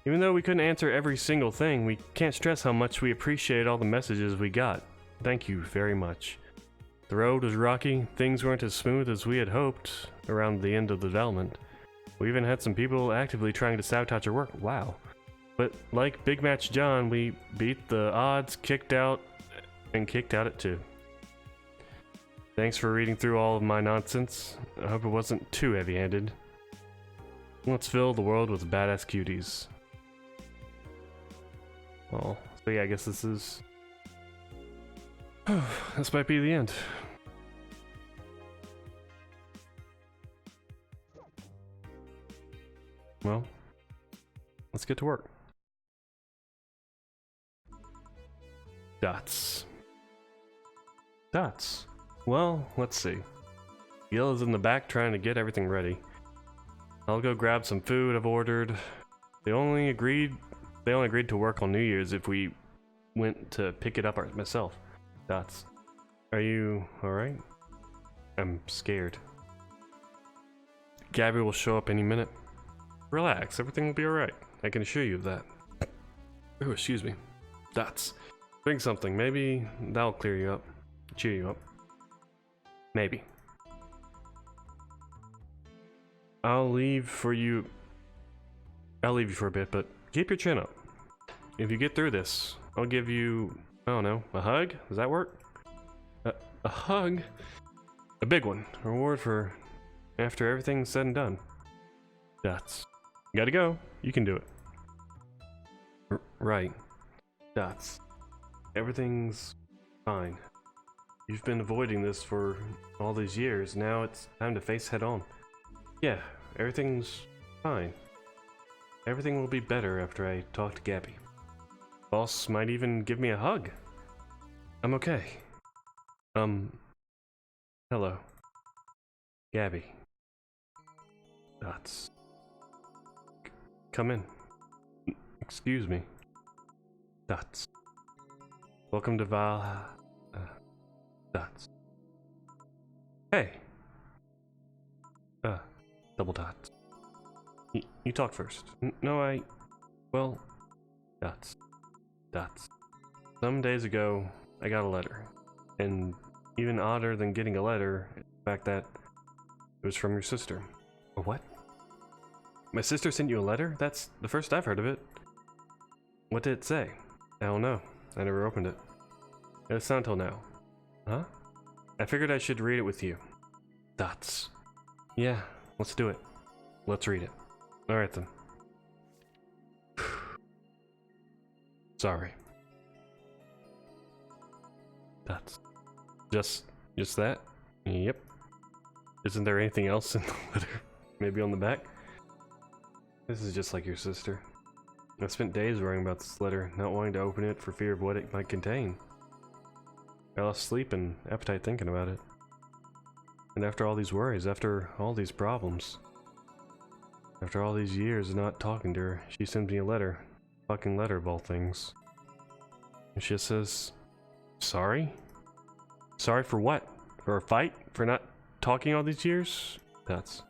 Even though we couldn't answer every single thing, we can't stress how much we appreciate all the messages we got. Thank you very much. The road was rocky, things weren't as smooth as we had hoped around the end of the development. We even had some people actively trying to sabotage our work. Wow. But like Big Match John, we beat the odds, kicked out it too. Thanks for reading through all of my nonsense. I hope it wasn't too heavy-handed. Let's fill the world with badass cuties. Well, so yeah, I guess this is... this might be the end. Well, let's get to work. Dots. Well, let's see. Gil is in the back trying to get everything ready. I'll go grab some food I've ordered. They only agreed to work on New Year's if we went to pick it up myself. Dots. Are you alright? I'm scared. Gabby will show up any minute. Relax, everything will be alright. I can assure you of that. Oh, excuse me. Dots. Bring something, maybe that'll clear you up. Cheer you up. Maybe. I'll leave you for a bit, but keep your chin up. If you get through this, I'll give you, I don't know, a hug? Does that work? A hug? A big one. A reward for after everything's said and done. Dots. You gotta go. You can do it. Right. Dots. Everything's fine. You've been avoiding this for all these years. Now it's time to face head on. Yeah, everything's fine. Everything will be better after I talk to Gabby. Boss might even give me a hug. I'm okay. Hello. Gabby. Dots. Come in. Excuse me. Dots. Welcome to Dots. Hey. Double dots. You talk first. No, well, Dots. Some days ago, I got a letter. And even odder than getting a letter, is the fact that it was from your sister. A what? My sister sent you a letter? That's the first I've heard of it. What did it say? I don't know. I never opened it. It's not until now. Huh? I figured I should read it with you. Dots. Yeah, let's do it. Let's read it. Alright then. Sorry. Dots. Just that? Yep. Isn't there anything else in the letter? Maybe on the back? This is just like your sister. I spent days worrying about this letter, not wanting to open it for fear of what it might contain. I lost sleep and appetite thinking about it. And after all these worries, after all these problems, after all these years of not talking to her, she sends me a letter. Fucking letter of all things. And she just says, sorry? Sorry for what? For a fight? For not talking all these years? That's...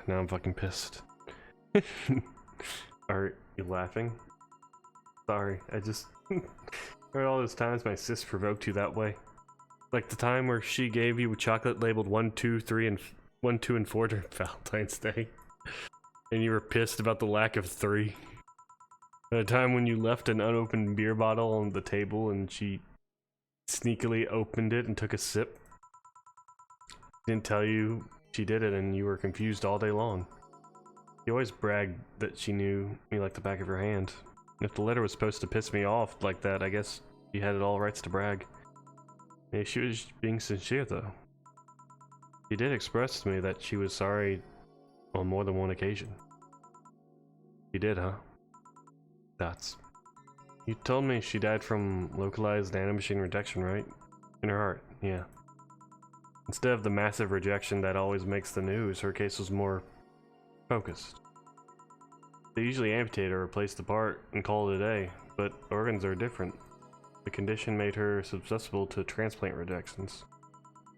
Now I'm fucking pissed. Are you laughing? Sorry, I just... Heard all those times my sis provoked you that way. Like the time where she gave you chocolate labeled 1, 2, 3, and 1, 2, and 4 during Valentine's Day. And you were pissed about the lack of 3. The time when you left an unopened beer bottle on the table and she sneakily opened it and took a sip. Didn't tell you she did it and you were confused all day long. She always bragged that she knew me like the back of her hand. And if the letter was supposed to piss me off like that, I guess she had all rights to brag. Maybe she was being sincere though. She did express to me that she was sorry on more than one occasion. She did, huh? That's... You told me she died from localized nanomachine rejection, right? In her heart, yeah. Instead of the massive rejection that always makes the news, her case was more focused. They usually amputate or replace the part and call it a day, but organs are different. The condition made her susceptible to transplant rejections.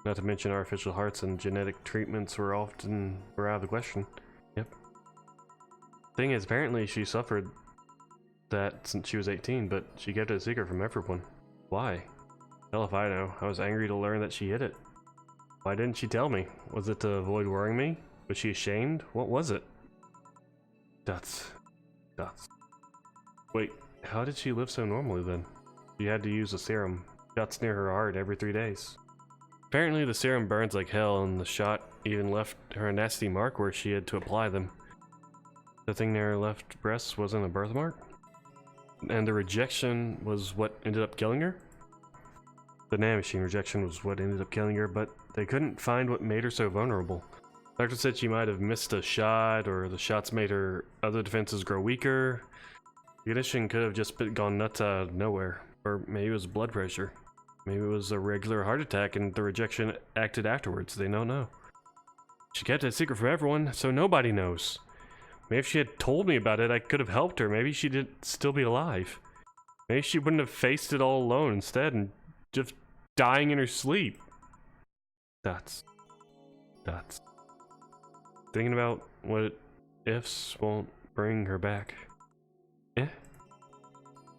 Not to mention artificial hearts and genetic treatments were out of the question. Yep. Thing is, apparently she suffered that since she was 18, but she kept it a secret from everyone. Why? Hell if I know. I was angry to learn that she hid it. Why didn't she tell me? Was it to avoid worrying me? Was she ashamed? What was it? That's... Wait, how did she live so normally then? She had to use a serum. Shots near her heart every 3 days. Apparently the serum burns like hell and the shot even left her a nasty mark where she had to apply them. The thing near her left breast wasn't a birthmark? And the rejection was what ended up killing her? The nanomachine rejection was what ended up killing her, but they couldn't find what made her so vulnerable. Doctor said she might have missed a shot, or the shots made her other defenses grow weaker. The condition could have just gone nuts out of nowhere. Or maybe it was blood pressure. Maybe it was a regular heart attack and the rejection acted afterwards. They don't know. She kept it a secret from everyone, so nobody knows. Maybe if she had told me about it, I could have helped her. Maybe she'd still be alive. Maybe she wouldn't have faced it all alone instead and just dying in her sleep. That's... Thinking about what ifs won't bring her back. Eh?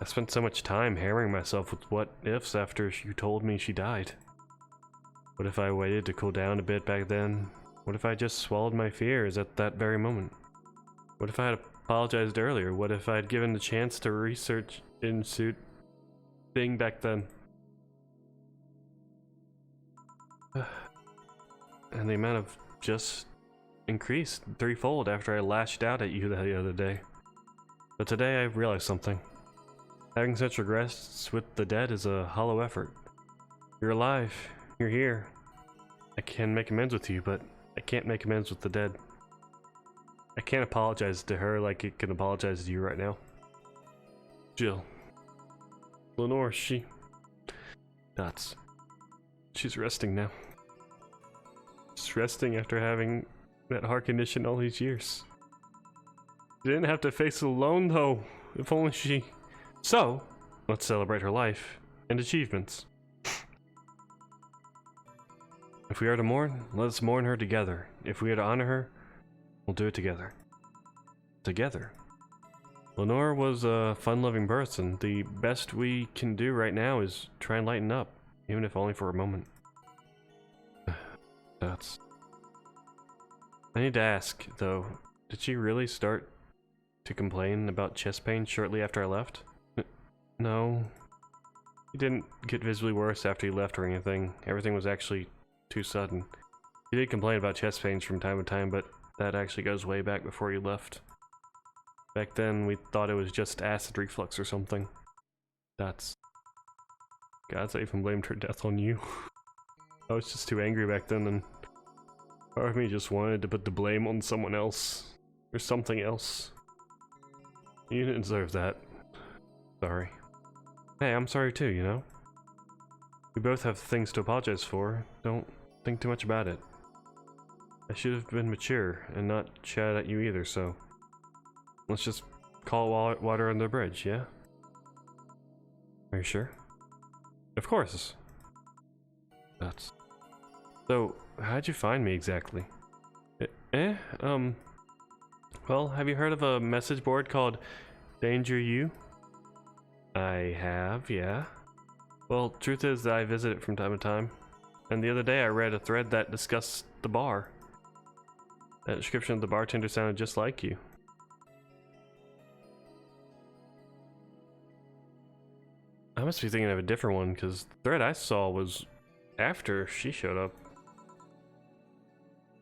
I spent so much time hammering myself with what ifs after you told me she died. What if I waited to cool down a bit back then? What if I just swallowed my fears at that very moment? What if I had apologized earlier? What if I had given the chance to research in-suit thing back then? And the amount of just increased threefold after I lashed out at you the other day. But today I realized something. Having such regrets with the dead is a hollow effort. You're alive. You're here. I can make amends with you, but I can't make amends with the dead. I can't apologize to her like I can apologize to you right now. Jill. Lenore, she's resting now. She's resting after having that heart condition all these years. She didn't have to face it alone though. If only she... So, let's celebrate her life and achievements. If we are to mourn, let us mourn her together. If we are to honor her, we'll do it together. Together. Lenore was a fun-loving person. The best we can do right now is try and lighten up, even if only for a moment. I need to ask, though, did she really start to complain about chest pain shortly after I left? No. He didn't get visibly worse after he left or anything. Everything was actually too sudden. He did complain about chest pains from time to time, but that actually goes way back before he left. Back then, we thought it was just acid reflux or something. God, I even blamed her death on you. I was just too angry back then, and part of me just wanted to put the blame on someone else. Or something else. You didn't deserve that. Sorry. Hey, I'm sorry too, you know? We both have things to apologize for. Don't think too much about it. I should have been mature and not shout at you either, so let's just call water under the bridge, yeah? Are you sure? Of course. That's... So, how'd you find me exactly? Well, have you heard of a message board called Danger U? I have, yeah. Well, truth is that I visit it from time to time. And the other day I read a thread that discussed the bar. That description of the bartender sounded just like you. I must be thinking of a different one, because the thread I saw was after she showed up.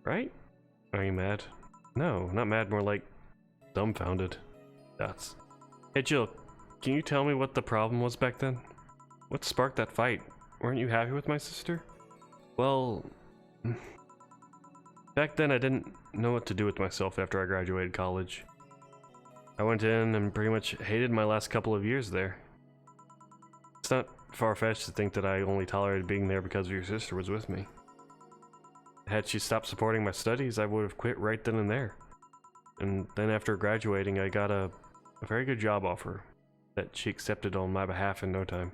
Right? Are you mad? No, not mad, more like dumbfounded. That's... Hey Jill, can you tell me what the problem was back then? What sparked that fight? Weren't you happy with my sister? Well... Back then I didn't know what to do with myself after I graduated college. I went in and pretty much hated my last couple of years there. It's not far-fetched to think that I only tolerated being there because your sister was with me. Had she stopped supporting my studies, I would have quit right then and there. And then after graduating, I got a very good job offer that she accepted on my behalf in no time.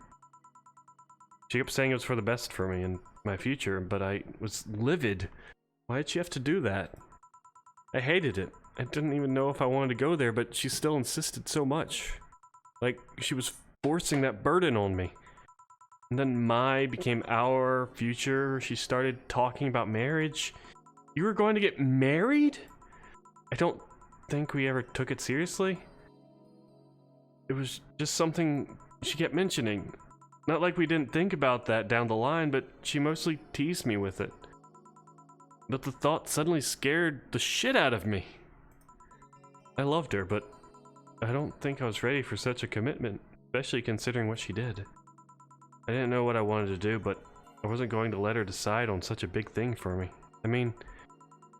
She kept saying it was for the best for me and my future, but I was livid. Why did she have to do that? I hated it. I didn't even know if I wanted to go there, but she still insisted so much. Like, she was forcing that burden on me. And then my became our future. She started talking about marriage. You were going to get married? I don't think we ever took it seriously. It was just something she kept mentioning. Not like we didn't think about that down the line, but she mostly teased me with it. But the thought suddenly scared the shit out of me. I loved her, but I don't think I was ready for such a commitment, especially considering what she did. I didn't know what I wanted to do, but I wasn't going to let her decide on such a big thing for me. I mean,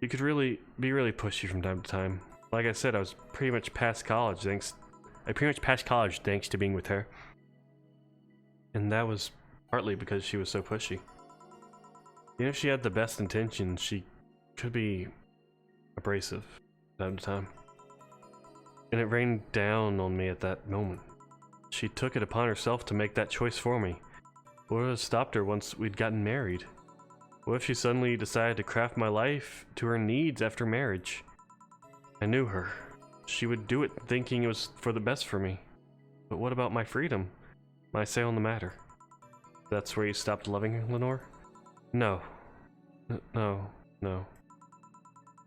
you could really be really pushy from time to time. Like I said, I was pretty much past college thanks to being with her. And that was partly because she was so pushy. Even if she had the best intentions, she could be abrasive from time to time. And it rained down on me at that moment. She took it upon herself to make that choice for me. What would have stopped her once we'd gotten married? What if she suddenly decided to craft my life to her needs after marriage? I knew her. She would do it thinking it was for the best for me. But what about my freedom? My say on the matter? That's where you stopped loving her, Lenore? No. No.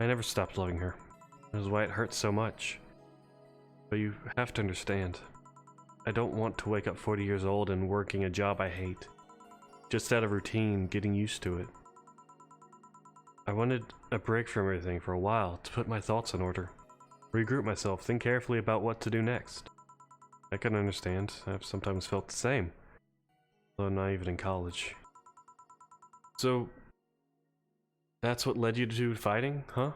I never stopped loving her. That is why it hurts so much. But you have to understand. I don't want to wake up 40 years old and working a job I hate. Just out of routine, getting used to it. I wanted a break from everything for a while to put my thoughts in order. Regroup myself, think carefully about what to do next. I can understand. I've sometimes felt the same. Though not even in college. So, that's what led you to fighting, huh?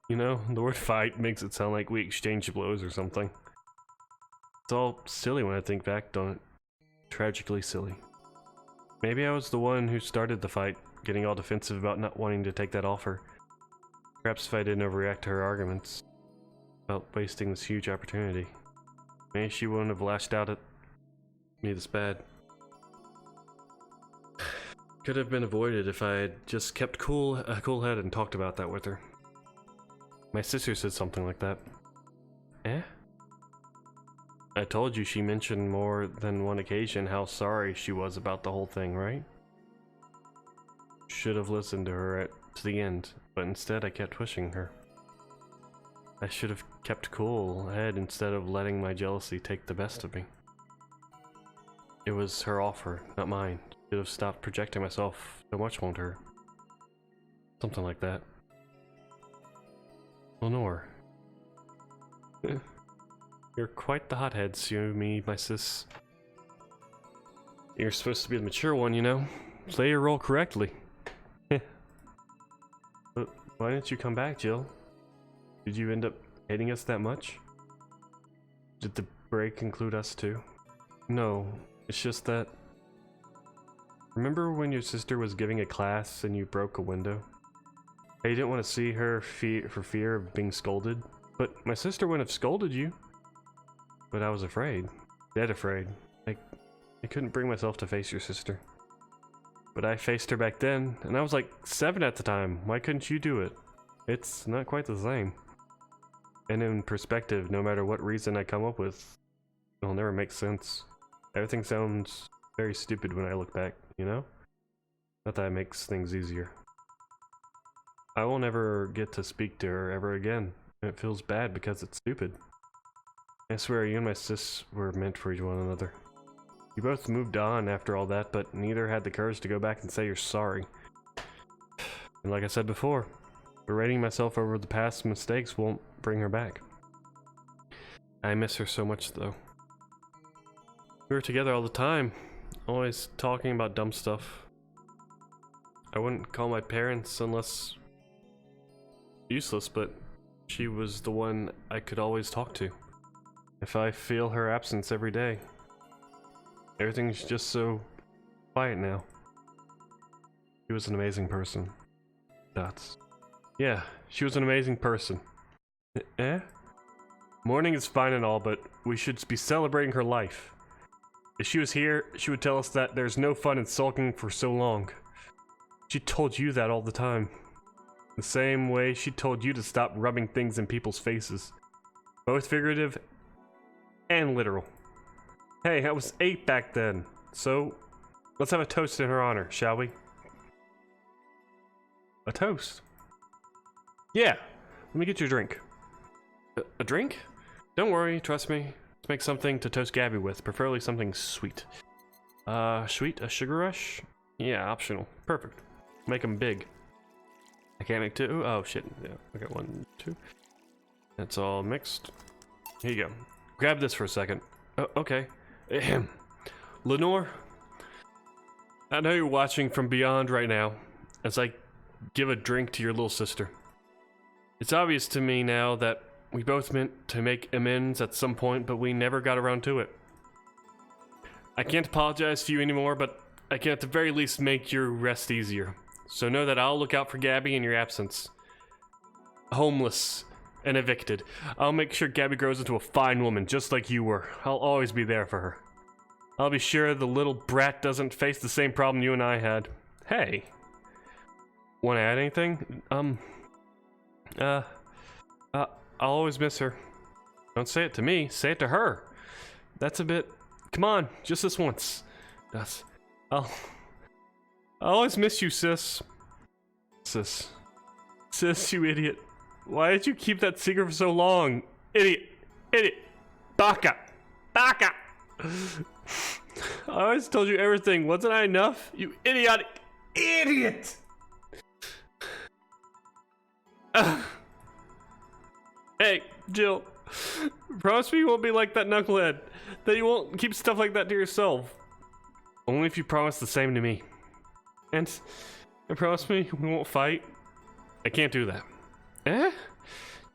You know, the word fight makes it sound like we exchanged blows or something. It's all silly when I think back, don't it? Tragically silly. Maybe I was the one who started the fight, getting all defensive about not wanting to take that offer. Perhaps if I didn't overreact to her arguments about wasting this huge opportunity, maybe she wouldn't have lashed out at me this bad. Could have been avoided if I had just kept a cool head and talked about that with her. My sister said something like that. Eh? I told you she mentioned more than one occasion how sorry she was about the whole thing, right? Should have listened to her to the end, but instead I kept pushing her. I should have kept cool head instead of letting my jealousy take the best of me. It was her offer, not mine. Should have stopped projecting myself so much onto her. Something like that. Lenore. You're quite the hotheads, you, me, my sis. You're supposed to be the mature one, you know? Play your role correctly. But why didn't you come back, Jill? Did you end up hating us that much? Did the break include us too? No, it's just that... Remember when your sister was giving a class and you broke a window? I didn't want to see her for fear of being scolded. But my sister wouldn't have scolded you. But I was afraid. Dead afraid. I couldn't bring myself to face your sister. But I faced her back then, and I was like 7 at the time. Why couldn't you do it? It's not quite the same. And in perspective, no matter what reason I come up with, it'll never make sense. Everything sounds very stupid when I look back, you know? Not that it makes things easier. I won't ever get to speak to her ever again. And it feels bad because it's stupid. I swear you and my sis were meant for one another. You both moved on after all that, but neither had the courage to go back and say you're sorry. And like I said before, berating myself over the past mistakes won't bring her back. I miss her so much though. We were together all the time, always talking about dumb stuff. I wouldn't call my parents unless useless, but she was the one I could always talk to. If I feel her absence every day, everything's just so quiet now. She was an amazing person. Yeah, she was an amazing person. Eh? Mourning is fine and all, but we should be celebrating her life. If she was here, she would tell us that there's no fun in sulking for so long. She told you that all the time. The same way she told you to stop rubbing things in people's faces. Both figurative and literal. Hey, I was 8 back then, so let's have a toast in her honor, shall we? A toast? Yeah, let me get you a drink. A drink? Don't worry, trust me. Let's make something to toast Gabby with, preferably something sweet. Sweet? A sugar rush? Yeah, optional. Perfect. Make them big. I can't make 2? Oh shit, yeah, I got 1, 2. That's all mixed. Here you go. Grab this for a second. Oh, okay. Ahem. Lenore, I know you're watching from beyond right now as I give a drink to your little sister. It's obvious to me now that we both meant to make amends at some point, but we never got around to it. I can't apologize to you anymore, but I can at the very least make your rest easier. So know that I'll look out for Gabby in your absence. Homeless and evicted. I'll make sure Gabby grows into a fine woman, just like you were. I'll always be there for her. I'll be sure the little brat doesn't face the same problem you and I had. Hey. Wanna add anything? I'll always miss her. Don't say it to me, say it to her. That's a bit... Come on, just this once. I'll always miss you, sis. Sis, you idiot. Why did you keep that secret for so long? Idiot. Baka. I always told you everything. Wasn't I enough? You idiotic idiot. Hey, Jill. Promise me you won't be like that knucklehead. That you won't keep stuff like that to yourself. Only if you promise the same to me. And promise me we won't fight. I can't do that. Eh?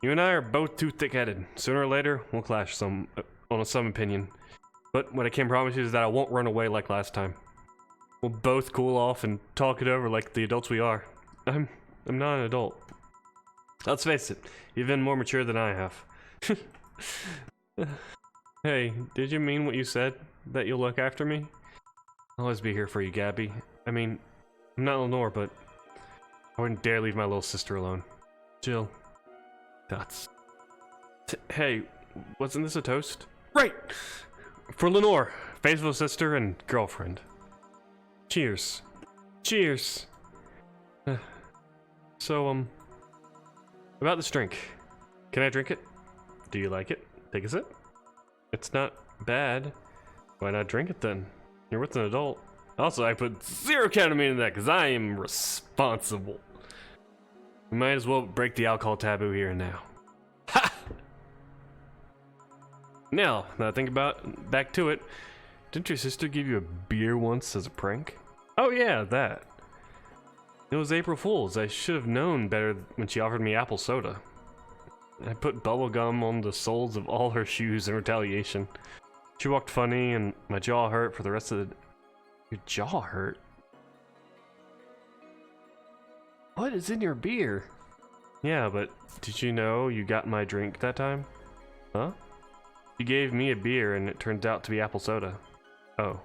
You and I are both too thick-headed. Sooner or later, we'll clash on some opinion. But what I can promise you is that I won't run away like last time. We'll both cool off and talk it over like the adults we are. I'm not an adult. Let's face it, you've been more mature than I have. Hey, did you mean what you said? That you'll look after me? I'll always be here for you, Gabby. I mean, I'm not Lenore, but I wouldn't dare leave my little sister alone. Jill. Hey, wasn't this a toast? Right! For Lenore, faithful sister and girlfriend. Cheers. Cheers. So, about this drink. Can I drink it? Do you like it? Take a sip. It's not bad. Why not drink it then? You're with an adult. Also, I put 0 ketamine in that because I am responsible. We might as well break the alcohol taboo here and now. Ha! Now that I think back to it, didn't your sister give you a beer once as a prank? Oh yeah, that. It was April Fool's. I should have known better when she offered me apple soda. I put bubble gum on the soles of all her shoes in retaliation. She walked funny and my jaw hurt for the rest of the... Your jaw hurt? What? What is in your beer? Yeah, but did you know you got my drink that time? Huh? You gave me a beer and it turned out to be apple soda. Oh.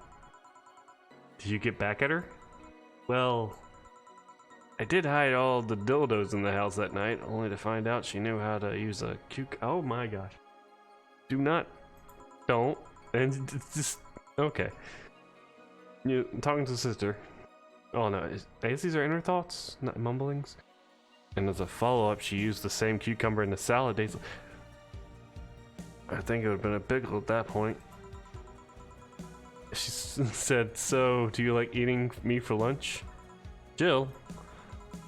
Did you get back at her? Well, I did hide all the dildos in the house that night, only to find out she knew how to use a oh my gosh. Don't. And it's just, okay. You talking to sister. Oh no, I guess these are inner thoughts, not mumblings. And as a follow-up, she used the same cucumber in the salad days. I think it would have been a pickle at that point. She said, so, do you like eating me for lunch? Jill,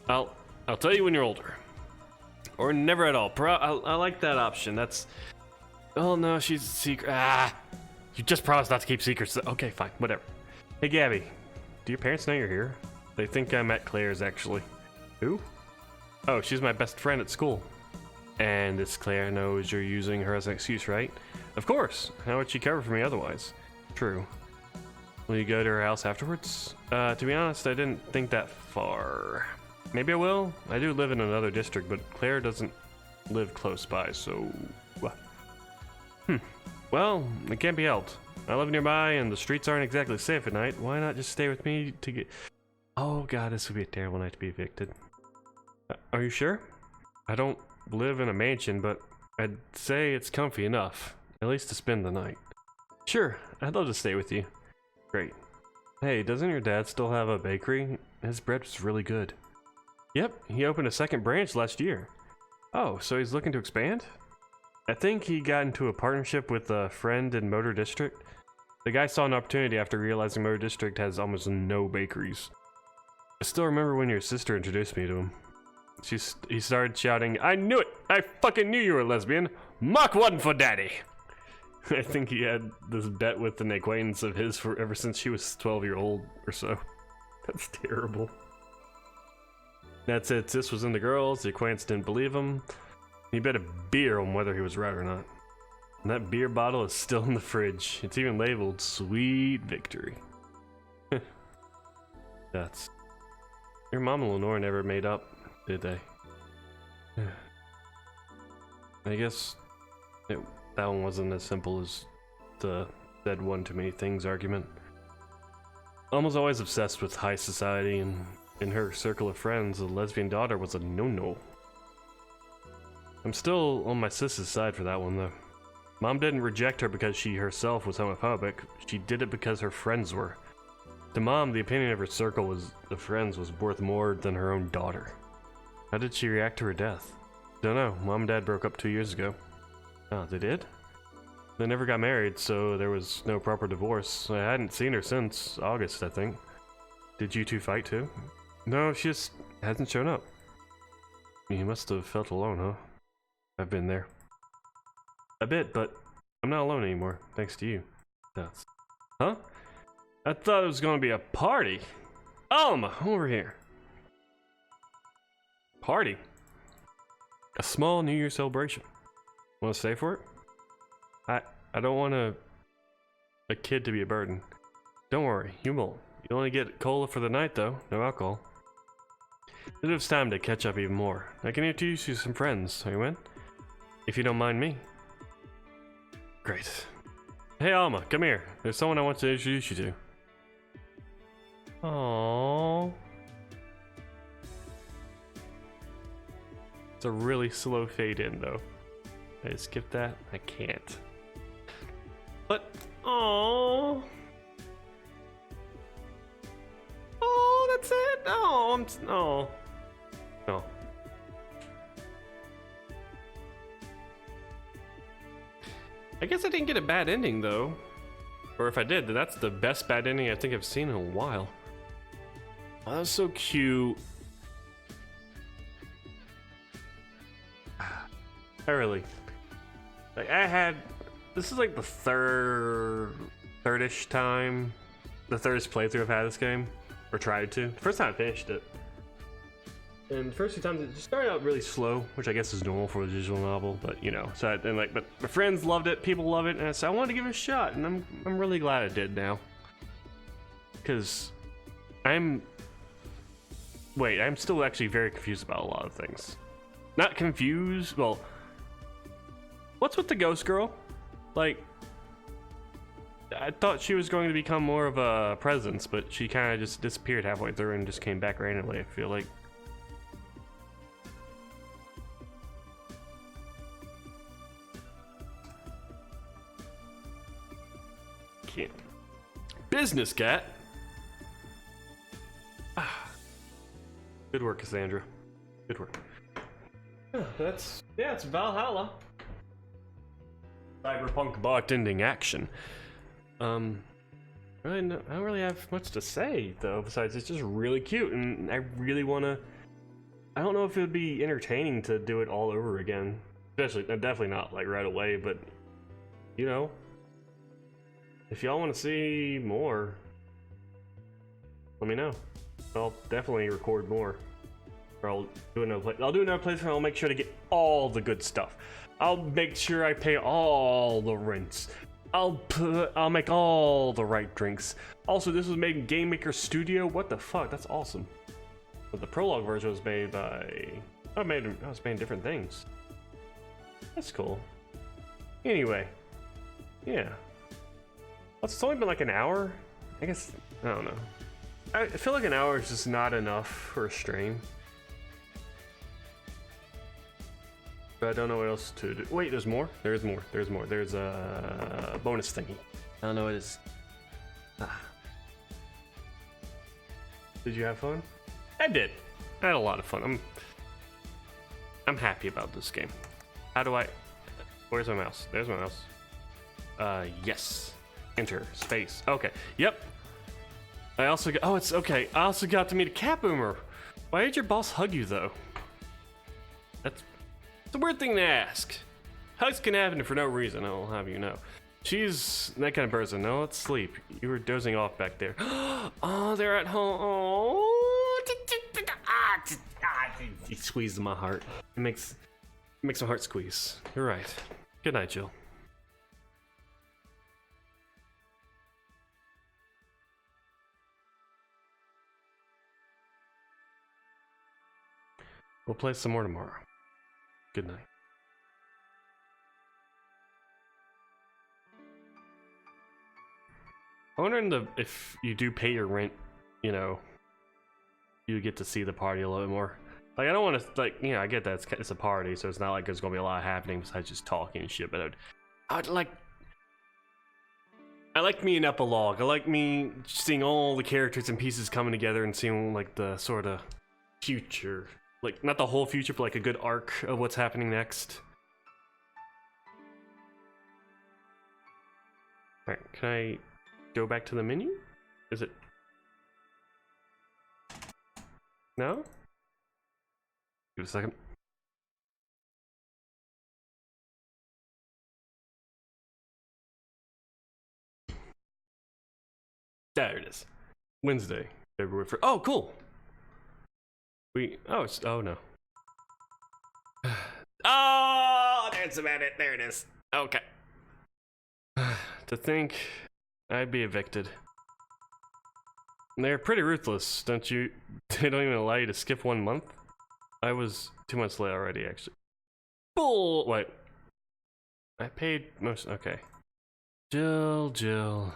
I'll tell you when you're older. Or never at all. I like that option. That's... Oh no, she's a secret. Ah! You just promised not to keep secrets. Okay, fine, whatever. Hey Gabby, do your parents know you're here? They think I'm at Claire's, actually. Who? Oh, she's my best friend at school. And this Claire knows you're using her as an excuse, right? Of course. How would she cover for me otherwise? True. Will you go to her house afterwards? To be honest, I didn't think that far. Maybe I will. I do live in another district, but Claire doesn't live close by, so... Well, it can't be helped. I live nearby, and the streets aren't exactly safe at night. Why not just stay with me to get... Oh god, this would be a terrible night to be evicted. Are you sure? I don't live in a mansion, but I'd say it's comfy enough. At least to spend the night. Sure, I'd love to stay with you. Great. Hey, doesn't your dad still have a bakery? His bread was really good. Yep, he opened a second branch last year. Oh, so he's looking to expand? I think he got into a partnership with a friend in Motor District. The guy saw an opportunity after realizing Motor District has almost no bakeries. I still remember when your sister introduced me to him. He started shouting, I knew it! I fucking knew you were a lesbian! Mach 1 for daddy! I think he had this bet with an acquaintance of his for ever since she was 12-year-old or so. That's terrible. That's it, Sis was into girls, the acquaintance didn't believe him. He bet a beer on whether he was right or not. And that beer bottle is still in the fridge. It's even labeled Sweet Victory. That's... Your mom and Lenore never made up, did they? I guess that one wasn't as simple as the said one too many things argument. Mom was always obsessed with high society, and in her circle of friends, a lesbian daughter was a no-no. I'm still on my sis's side for that one, though. Mom didn't reject her because she herself was homophobic. She did it because her friends were. To Mom, the opinion of her circle of friends was worth more than her own daughter. How did she react to her death? Don't know. Mom and Dad broke up 2 years ago. Oh, they did? They never got married, so there was no proper divorce. I hadn't seen her since August, I think. Did you two fight too? No, she just hasn't shown up. You must have felt alone, huh? I've been there. A bit, but I'm not alone anymore, thanks to you. That's... Huh? I thought it was gonna be a party. Alma, over here. Party? A small New Year celebration. Wanna stay for it? I don't want a kid to be a burden. Don't worry, you won't. You only get cola for the night though, no alcohol. It was time to catch up even more. I can introduce you to some friends. Are you in? If you don't mind me. Great. Hey Alma, come here. There's someone I want to introduce you to. Aww. It's a really slow fade in though. I skip that? I can't. But, aww. Oh, that's it? Oh, oh. No. I guess I didn't get a bad ending though. Or if I did, then that's the best bad ending I think I've seen in a while. Oh, that was so cute. I really... Like, this is like the third-ish time. The thirdest playthrough I've had this game. Or tried to. The first time I finished it. And the first few times it just started out really slow, which I guess is normal for a visual novel, but you know, but my friends loved it, people love it, and so I wanted to give it a shot, and I'm really glad I did now. Because wait, I'm still actually very confused about a lot of things. Not confused, well, what's with the ghost girl? Like, I thought she was going to become more of a presence, but she kind of just disappeared halfway through and just came back randomly, I feel like. Can't. Business cat. Good work, Cassandra. Good work. It's Valhalla. Cyberpunk Bartender Action. I don't really have much to say though. Besides, it's just really cute, and I really want to. I don't know if it would be entertaining to do it all over again. Especially, definitely not like right away. But you know, if y'all want to see more, let me know. I'll definitely record more. Or I'll do another playthrough. I'll make sure to get all the good stuff. I'll make sure I pay all the rents. I'll make all the right drinks. Also, this was made in Game Maker Studio. What the fuck? That's awesome. But the prologue version was made by. I was made different things. That's cool. Anyway, yeah. It's only been like an hour. I guess I don't know. I feel like an hour is just not enough for a stream. But I don't know what else to do. Wait, there's more? There's more. There's more. There's a bonus thingy. I don't know what it is. Did you have fun? I did. I had a lot of fun. I'm happy about this game. How do I... Where's my mouse? There's my mouse. Yes. Enter. Space. Okay. Yep. I also got... Oh, it's okay. I also got to meet a cat boomer. Why did your boss hug you, though? It's a weird thing to ask. Hugs can happen for no reason, I'll have you know. She's that kind of person. No, let's sleep. You were dozing off back there. Oh, they're at home. Oh. It squeezes my heart. It makes my heart squeeze. You're right. Good night, Jill. We'll play some more tomorrow. Good night. I'm wondering if you do pay your rent, you know, you get to see the party a little bit more. Like, I don't want to, like, you know, I get that it's a party, so it's not like there's gonna be a lot happening besides just talking and shit. But I like me an epilogue. I like me seeing all the characters and pieces coming together and seeing like the sort of future. Like, not the whole future, but like a good arc of what's happening next. Alright, can I go back to the menu? Is it... No? Give it a second. There it is. Wednesday, February 1st. Oh, cool! Oh no. Oh, that's about it. There it is. Okay. To think I'd be evicted. They're pretty ruthless, don't you? They don't even allow you to skip 1 month? I was 2 months late already, actually. Bull. Wait. I paid most. Okay. Jill.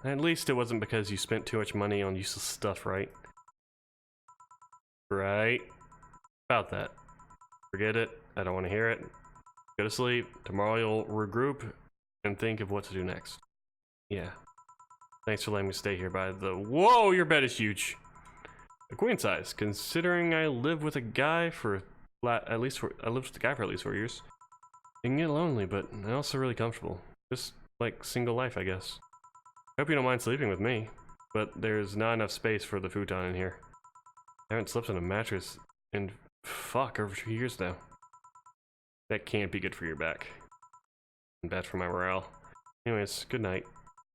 At least it wasn't because you spent too much money on useless stuff, right? Right. About that. Forget it. I don't want to hear it. Go to sleep. Tomorrow you'll regroup and think of what to do next. Yeah. Thanks for letting me stay here by the... Whoa, your bed is huge. A queen size. Considering I live with a guy for at least 4 years. It can get lonely, but I'm also really comfortable. Just like single life, I guess. I hope you don't mind sleeping with me, but there's not enough space for the futon in here. I haven't slept on a mattress in over 2 years now. That can't be good for your back. And bad for my morale. Anyways, good night.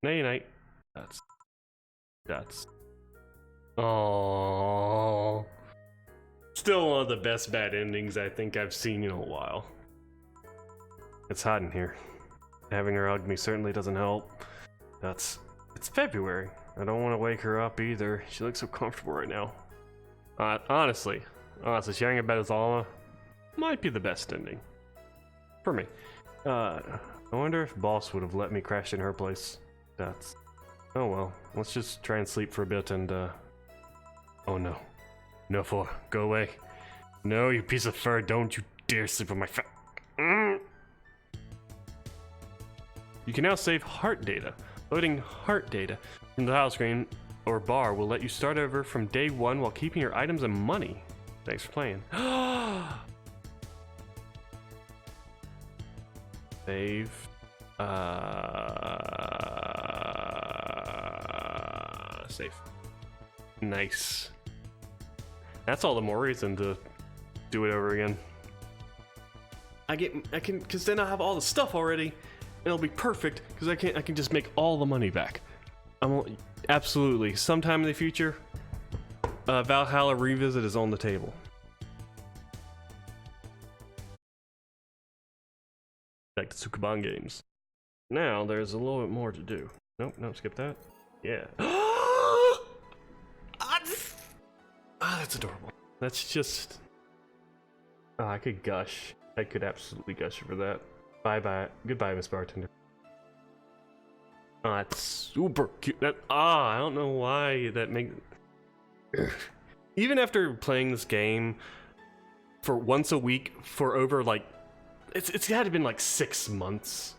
Night. That's. Oh. Still one of the best bad endings I think I've seen in a while. It's hot in here. Having her hug me certainly doesn't help. It's February. I don't want to wake her up either. She looks so comfortable right now. Honestly, sharing a bed with Alma might be the best ending. For me. I wonder if Boss would have let me crash in her place. That's... Oh well, let's just try and sleep for a bit and, Oh no. No, for go away. No, you piece of fur, don't you dare sleep on my You can now save heart data. Loading heart data from the tile screen or bar will let you start over from day one while keeping your items and money. Thanks for playing. Save. Save. Nice. That's all the more reason to do it over again. Cause then I have all the stuff already, and it'll be perfect. Cause I can just make all the money back. Absolutely. Sometime in the future, Valhalla Revisit is on the table. Like the Tsukuban games. Now there's a little bit more to do. Nope, skip that. Yeah. That's adorable. That's just... Oh, I could gush. I could absolutely gush over that. Bye-bye. Goodbye, Miss Bartender. Oh, that's super cute. I don't know why that makes... Even after playing this game for once a week for over, like... It's had to been like 6 months.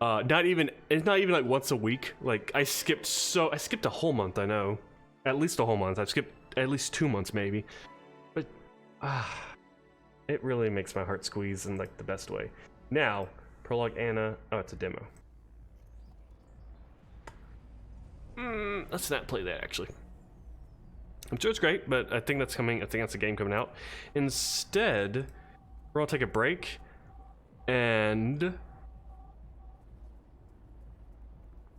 It's not even like once a week. Like, I skipped a whole month, I know. At least a whole month. I've skipped at least 2 months, maybe. But, it really makes my heart squeeze in, like, the best way. Now, Prologue Anna. Oh, it's a demo. Let's not play that, actually. I'm sure it's great, but I think that's coming. I think that's a game coming out. Instead, we're gonna take a break, and...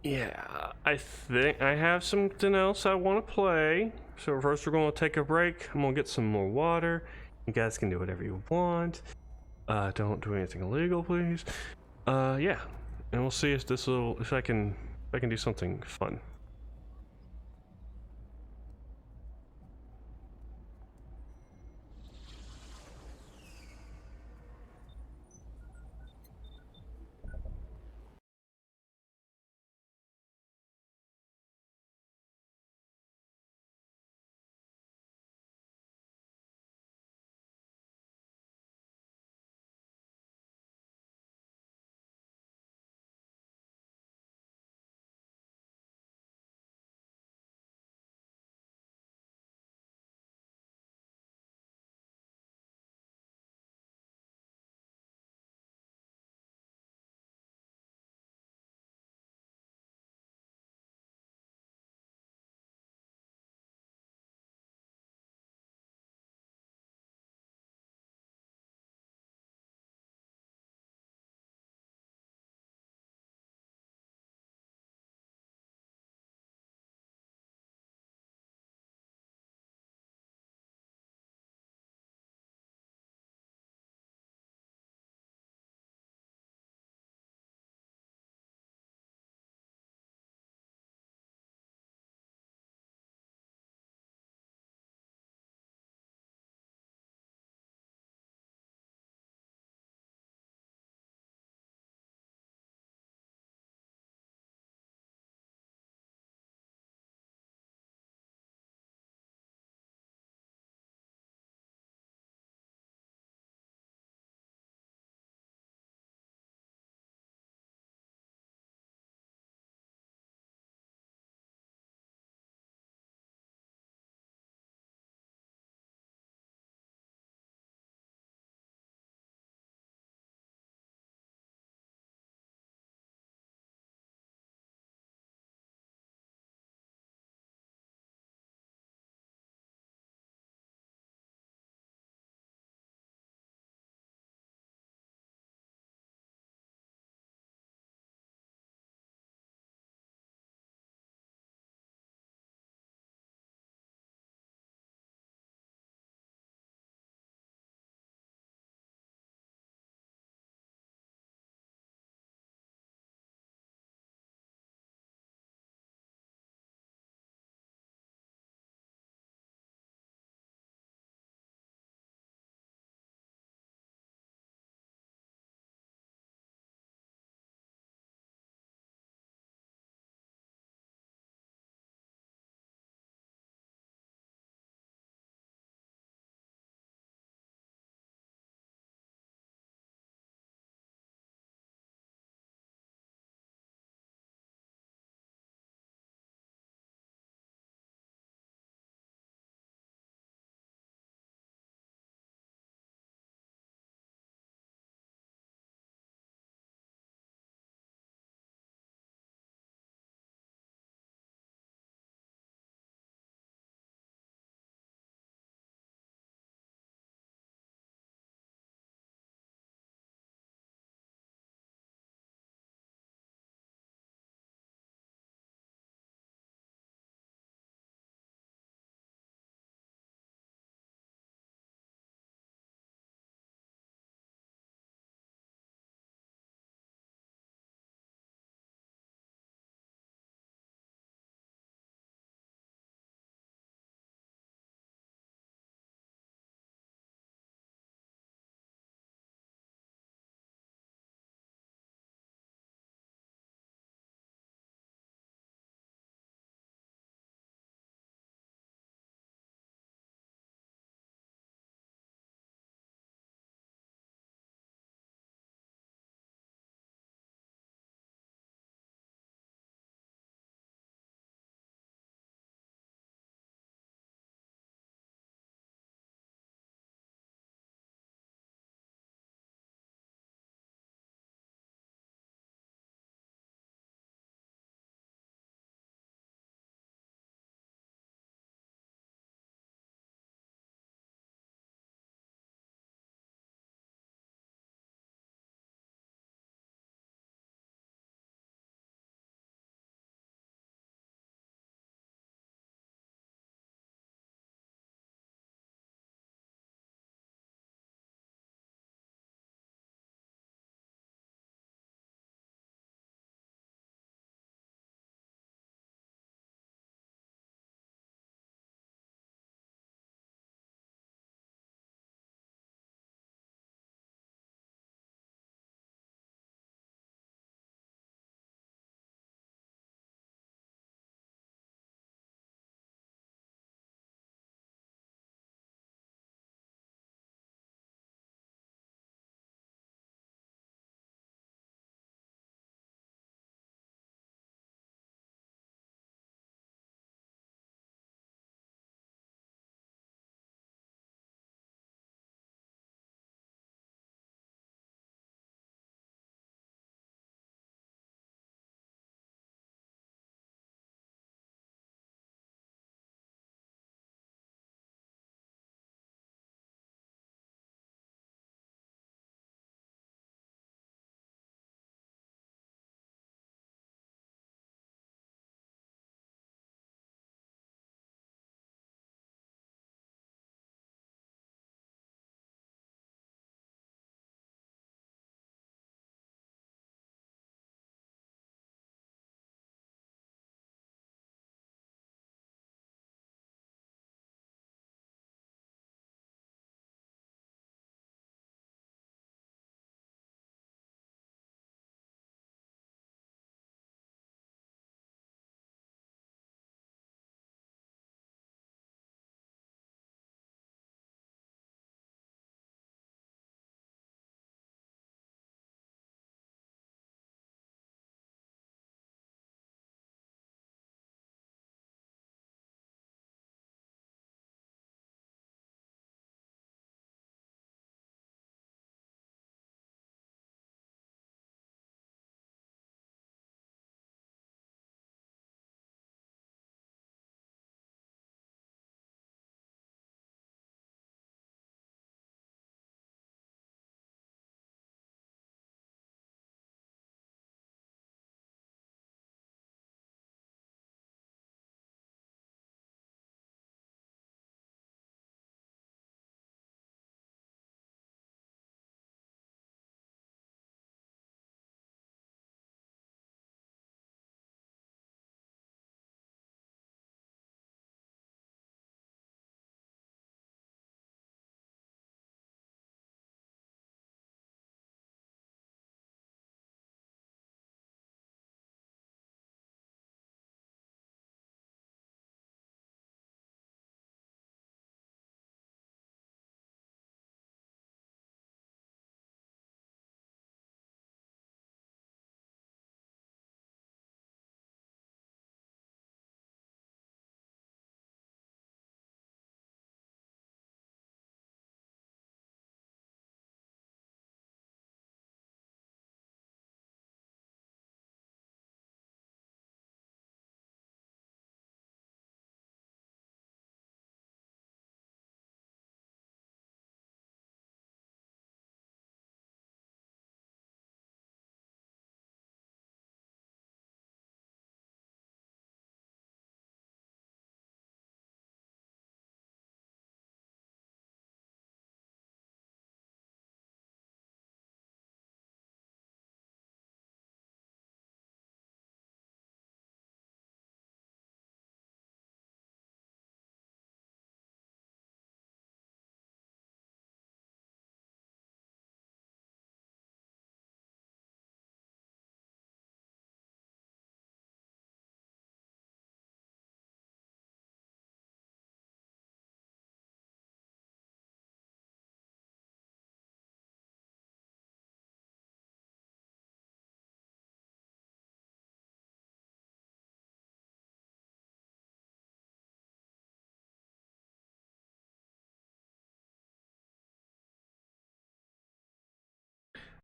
Yeah, I think I have something else I want to play. So first we're going to take a break. I'm going to get some more water. You guys can do whatever you want. Don't do anything illegal, please. Yeah. And we'll see if I can do something fun.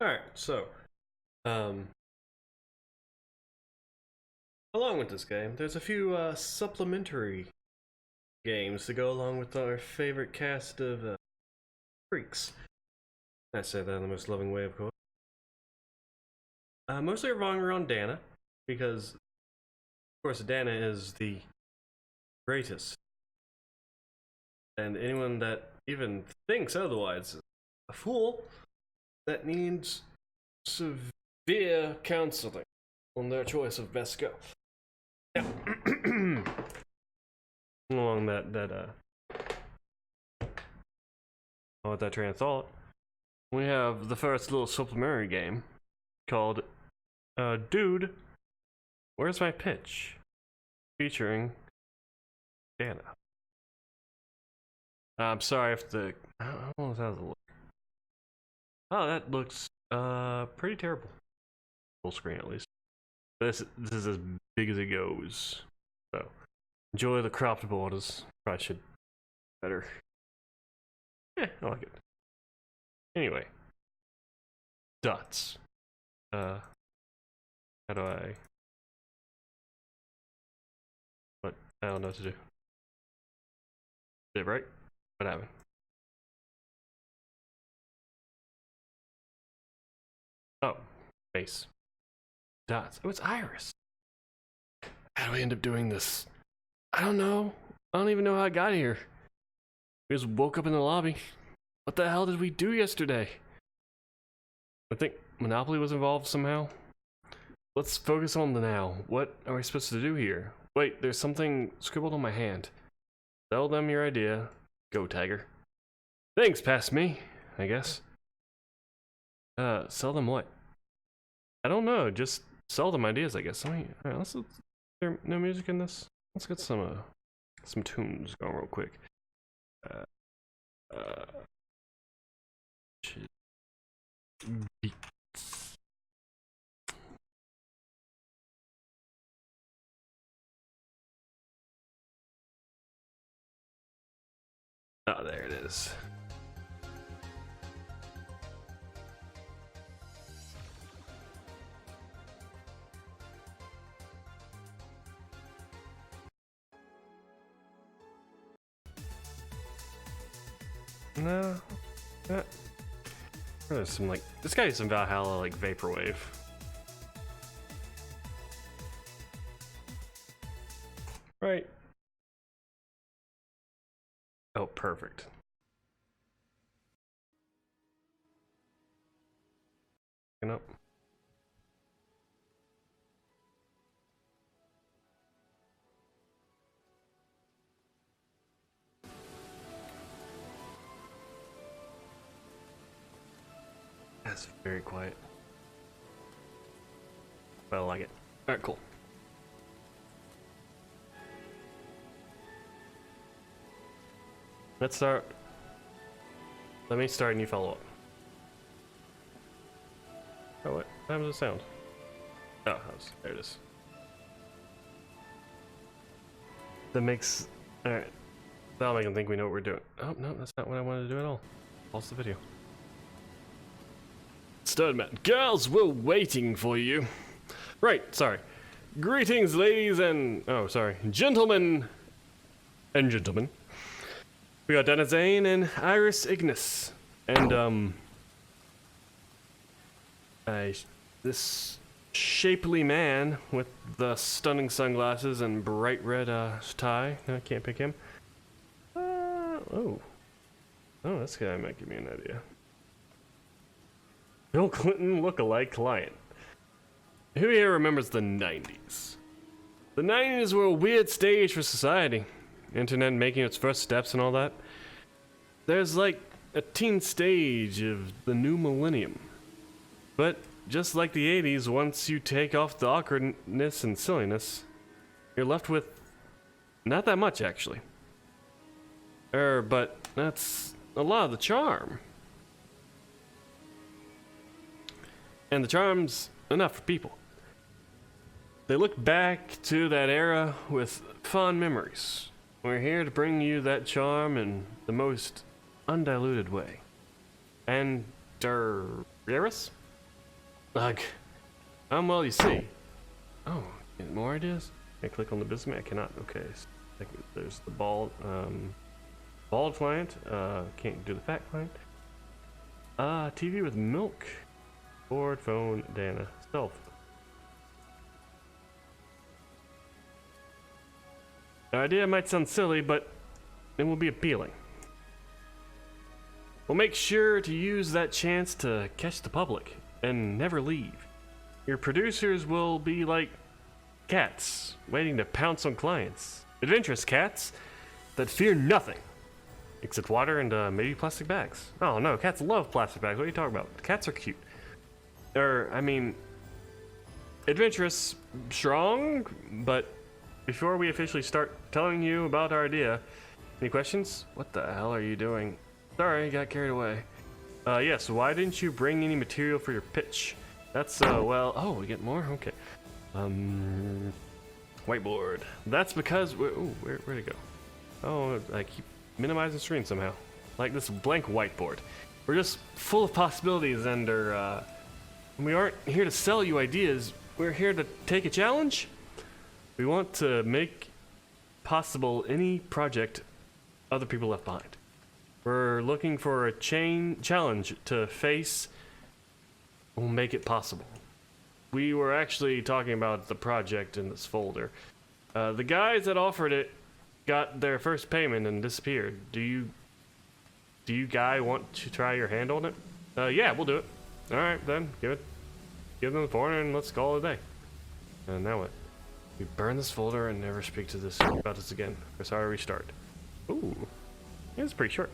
Alright, so, along with this game, there's a few supplementary games to go along with our favorite cast of freaks. I say that in the most loving way, of course. Mostly revolving around Dana, because, of course, Dana is the greatest. And anyone that even thinks otherwise is a fool that needs severe counseling on their choice of best go. Yeah. Along with that train of thought, we have the first little supplementary game called Dude, Where's My Pitch? Featuring Dana. I'm sorry if the... I don't know how to look. Oh, that looks pretty terrible. Full screen at least. But this is as big as it goes. So enjoy the cropped borders. Probably should better. I like it. Anyway. Dots. How do I... What? I don't know what to do. Did it right? What happened? Oh, face. Dots. Oh, it's Iris. How do we end up doing this? I don't know. I don't even know how I got here. We just woke up in the lobby. What the hell did we do yesterday? I think Monopoly was involved somehow. Let's focus on the now. What are we supposed to do here? Wait, there's something scribbled on my hand. Sell them your idea. Go, Tiger. Thanks, past me, I guess. Sell them what? I don't know, just sell them ideas, I guess. Alright, is there no music in this? Let's get some tunes going real quick. Beats. Oh, there it is. No. There's some like this guy is some Valhalla like vaporwave. Right. Oh, perfect. Up. That's very quiet. But I like it. Alright, cool. Let's start. Let me start and you follow up. Oh, what? How does it sound? Oh, there it is. That makes... Alright. That'll make them think we know what we're doing. Oh, no, that's not what I wanted to do at all. Pause the video. Studman, girls, we're waiting for you. Right, sorry. Greetings, ladies and... Oh, sorry. Gentlemen. And gentlemen. We got Dana Zane and Iris Ignis. And, this shapely man with the stunning sunglasses and bright red, tie. I can't pick him. Oh, this guy might give me an idea. Bill Clinton look-alike client. Who here remembers the 90s? The 90s were a weird stage for society. Internet making its first steps and all that. There's like a teen stage of the new millennium. But just like the 80s, once you take off the awkwardness and silliness, you're left with not that much actually. But that's a lot of the charm. And the charm's enough for people. They look back to that era with fond memories. We're here to bring you that charm in the most undiluted way. And Iris? Ugh. Well, you see. Oh, any more ideas? Can I click on the business man? I cannot. Okay. So there's the bald client. Can't do the fat client. TV with milk. Board, phone, Dana. Stealth. The idea might sound silly, but it will be appealing. We'll make sure to use that chance to catch the public and never leave. Your producers will be like cats, waiting to pounce on clients. Adventurous cats that fear nothing except water and maybe plastic bags. Oh no, cats love plastic bags. What are you talking about? Cats are cute. I mean, adventurous, strong, but before we officially start telling you about our idea, any questions? What the hell are you doing? Sorry, got carried away. Yes, why didn't you bring any material for your pitch? That's, well, oh, we get more? Okay. Whiteboard. That's because, where'd it go? Oh, I keep minimizing the screen somehow. Like this blank whiteboard. We're just full of possibilities and we aren't here to sell you ideas. We're here to take a challenge. We want to make possible any project other people left behind. We're looking for a challenge to face. We'll make it possible. We were actually talking about the project in this folder. The guys that offered it got their first payment and disappeared. Do you guy want to try your hand on it? Yeah, we'll do it. All right, then give them the phone and let's call it a day. And now what? We burn this folder and never speak to this about this again. Or sorry, restart. Ooh, yeah, it's pretty short.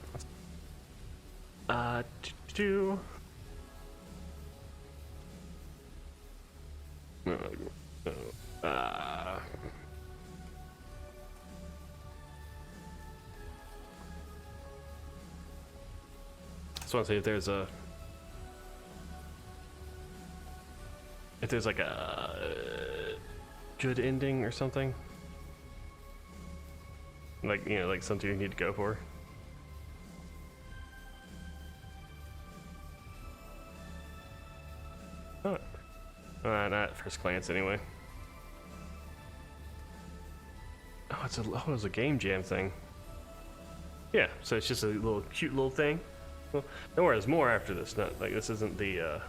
Two. Just want to see if there's like a good ending or something. Like, you know, like something you need to go for. Oh. Not at first glance anyway. Oh, it's a game jam thing. Yeah, so it's just a little cute little thing. Well, don't worry, there's more after this. Not like this isn't the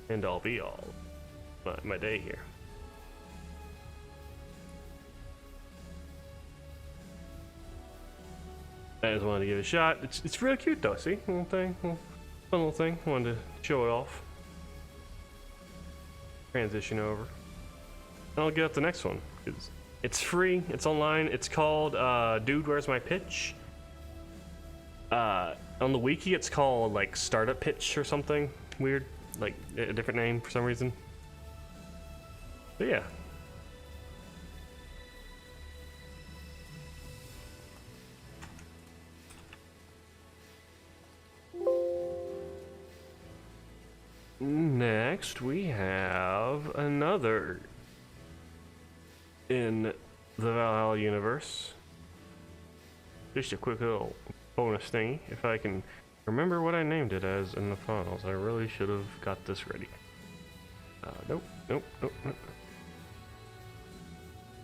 end all be all. My day here. I just wanted to give it a shot. It's real cute though. See, little thing, fun little thing. Wanted to show it off. Transition over. And I'll get up the next one. It's free. It's online. It's called Dude, Where's My Pitch? On the wiki, it's called like Startup Pitch or something weird, like a different name for some reason. But yeah. Next, we have another in the Valhalla universe. Just a quick little bonus thingy. If I can remember what I named it as in the files, I really should have got this ready. Nope.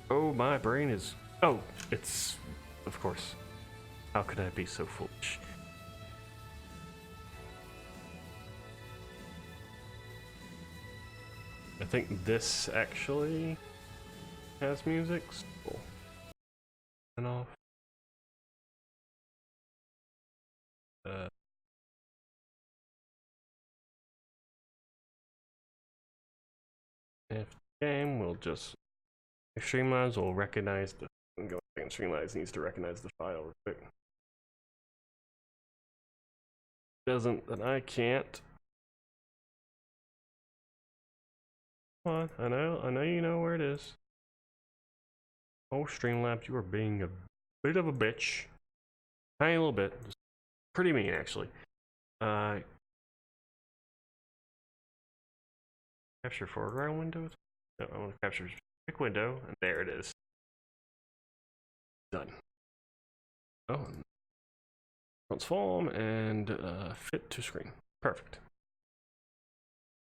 Oh, my brain is... Oh, it's... Of course. How could I be so foolish? I think this actually has music. So and off. If the game will just Streamlabs will recognize the Streamlabs needs to recognize the file real quick. Doesn't, then I can't. Come on, I know you know where it is. Oh, Streamlabs, you are being a bit of a bitch. Tiny little bit. Just pretty mean, actually. Capture foreground window? No, I want to capture quick window, and there it is. Done. Oh. Transform and fit to screen. Perfect.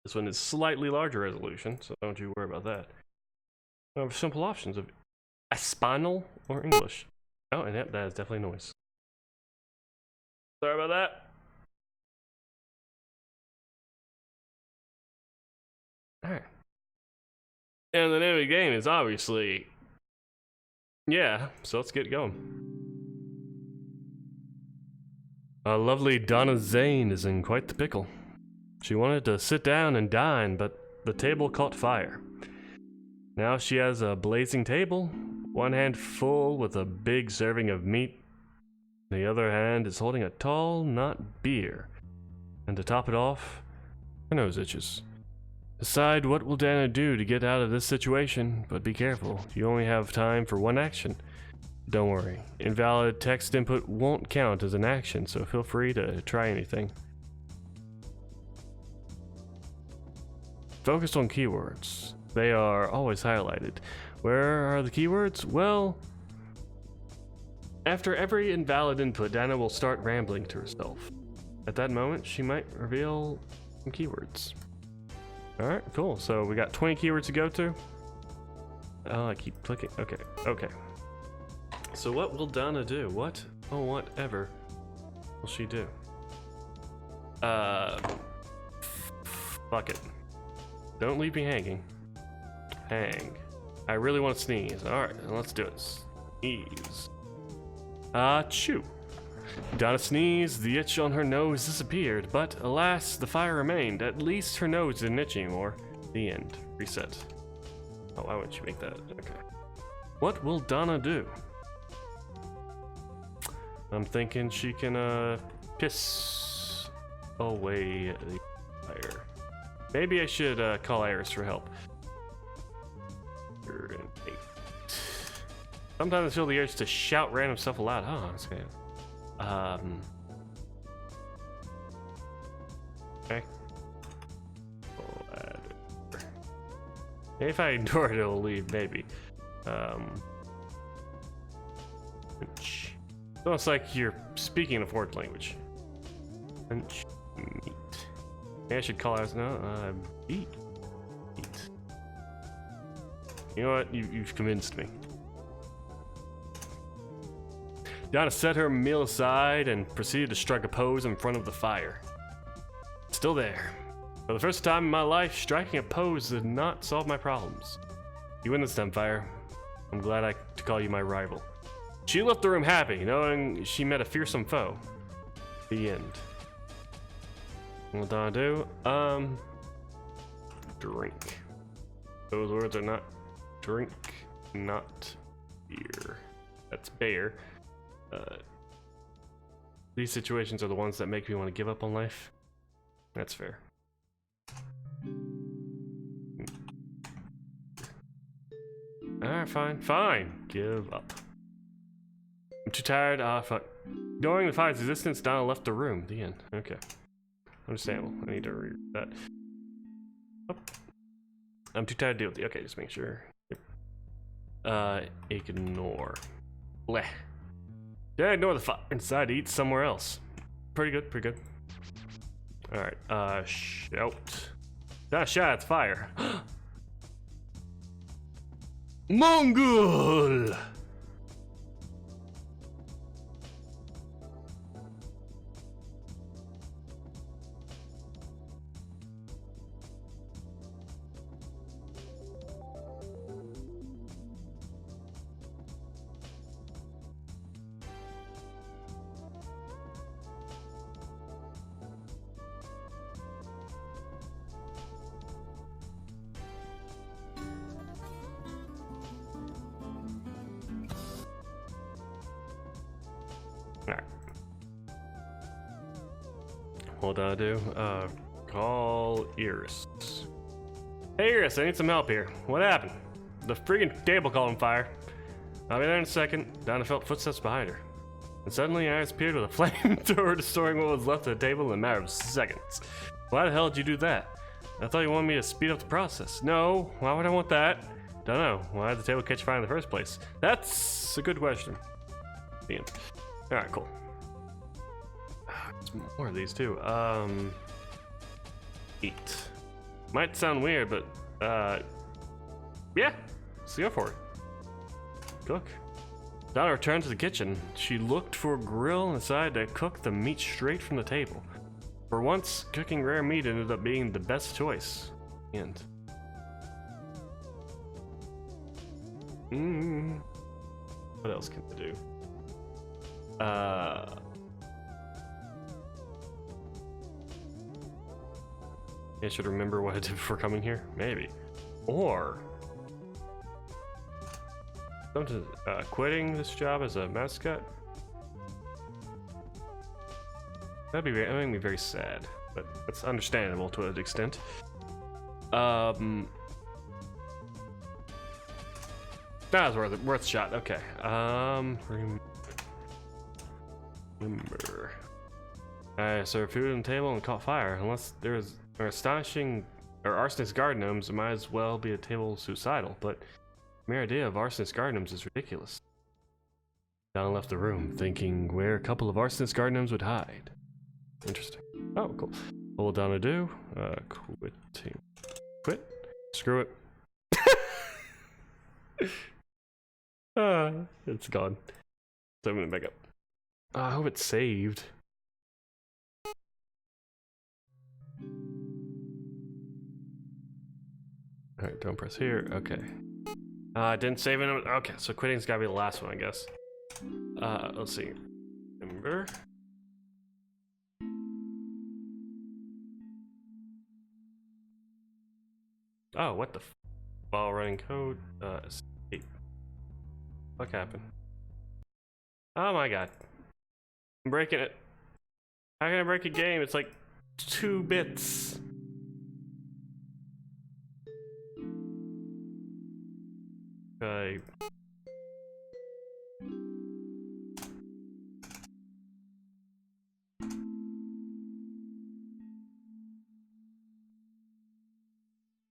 This one is slightly larger resolution, so don't you worry about that. We have simple options of Espanol or English. Oh, and that is definitely noise. Sorry about that. Alright. And the name of the game is obviously... Yeah, so let's get going. Lovely Donna Zane is in quite the pickle. She wanted to sit down and dine, but the table caught fire. Now she has a blazing table, one hand full with a big serving of meat. The other hand is holding a tall, not beer. And to top it off, her nose itches. Decide what will Dana do to get out of this situation, but be careful, you only have time for one action. Don't worry, invalid text input won't count as an action, so feel free to try anything. Focus on keywords. They are always highlighted. Where are the keywords? Well, after every invalid input, Dana will start rambling to herself. At that moment, she might reveal some keywords. Alright, cool. So we got 20 keywords to go to. Oh, I keep clicking. Okay, okay. So what will Donna do? What? Oh, whatever will she do? Fuck it. Don't leave me hanging. Hang. I really want to sneeze. Alright, let's do it. Sneeze. Achoo. Donna sneezed, the itch on her nose disappeared, but alas, the fire remained. At least her nose didn't itch anymore. The end. Reset. Oh, why wouldn't you make that? Okay. What will Donna do? I'm thinking she can, piss away the fire. Maybe I should, call Iris for help. Sometimes I feel the urge to shout random stuff aloud. Oh, that's good. Okay. Maybe if I ignore it, it'll leave, maybe. It's almost like you're speaking a foreign language. Meat. Maybe I should call out, no, eat. You know what? You've convinced me. Donna set her meal aside and proceeded to strike a pose in front of the fire. Still there. For the first time in my life, striking a pose did not solve my problems. You win this time, Fire. I'm glad to call you my rival. She left the room happy, knowing she met a fearsome foe. The end. What do I do? Drink. Those words are not drink, not beer. That's bear. These situations are the ones that make me want to give up on life. That's fair. Alright, fine. Give up. I'm too tired. Fuck. Knowing the fire's existence, Donna left the room. The end. Okay. Understandable. I need to read that. Oh. I'm too tired to deal with it. Okay, just make sure. Ignore. Bleh. Yeah, ignore the fire inside to eat somewhere else. Pretty good. Alright, shout. Not shout, it's fire. Mongol! Alright. What do I do? Call Iris. Hey Iris, I need some help here. What happened? The freaking table caught on fire. I'll be there in a second. Donna felt footsteps behind her. And suddenly Iris appeared with a flamethrower, destroying what was left of the table in a matter of seconds. Why the hell did you do that? I thought you wanted me to speed up the process. No, why would I want that? Don't know. Why did the table catch fire in the first place? That's a good question. The end. Alright, cool. There's more of these too. Eat. Might sound weird, but yeah, let's go for it. Cook. Donna returned to the kitchen. She looked for a grill and decided to cook the meat straight from the table. For once, cooking rare meat ended up being the best choice. And what else can I do? I should remember what I did before coming here? Maybe. Or come to quitting this job as a mascot? That'd make me very sad, but that's understandable to an extent. That was worth a shot. Okay. Remember. I served food on the table and caught fire. Unless there's an astonishing or arsonist garden gnomes, it might as well be a table suicidal. But the mere idea of arsonist garden gnomes is ridiculous. Donna left the room, thinking where a couple of arsonist garden gnomes would hide. Interesting. Oh, cool. What will Donna do? Quitting. Quit? Screw it. It's gone. So I'm gonna back up. I hope it's saved. Alright, don't press here. Okay. I didn't save it. Okay, so quitting's gotta be the last one, I guess. Let's see. Remember? Oh, what the ball running code? Escape. What happened? Oh my god. I'm breaking it. How can I break a game? It's like 2 bits. Okay.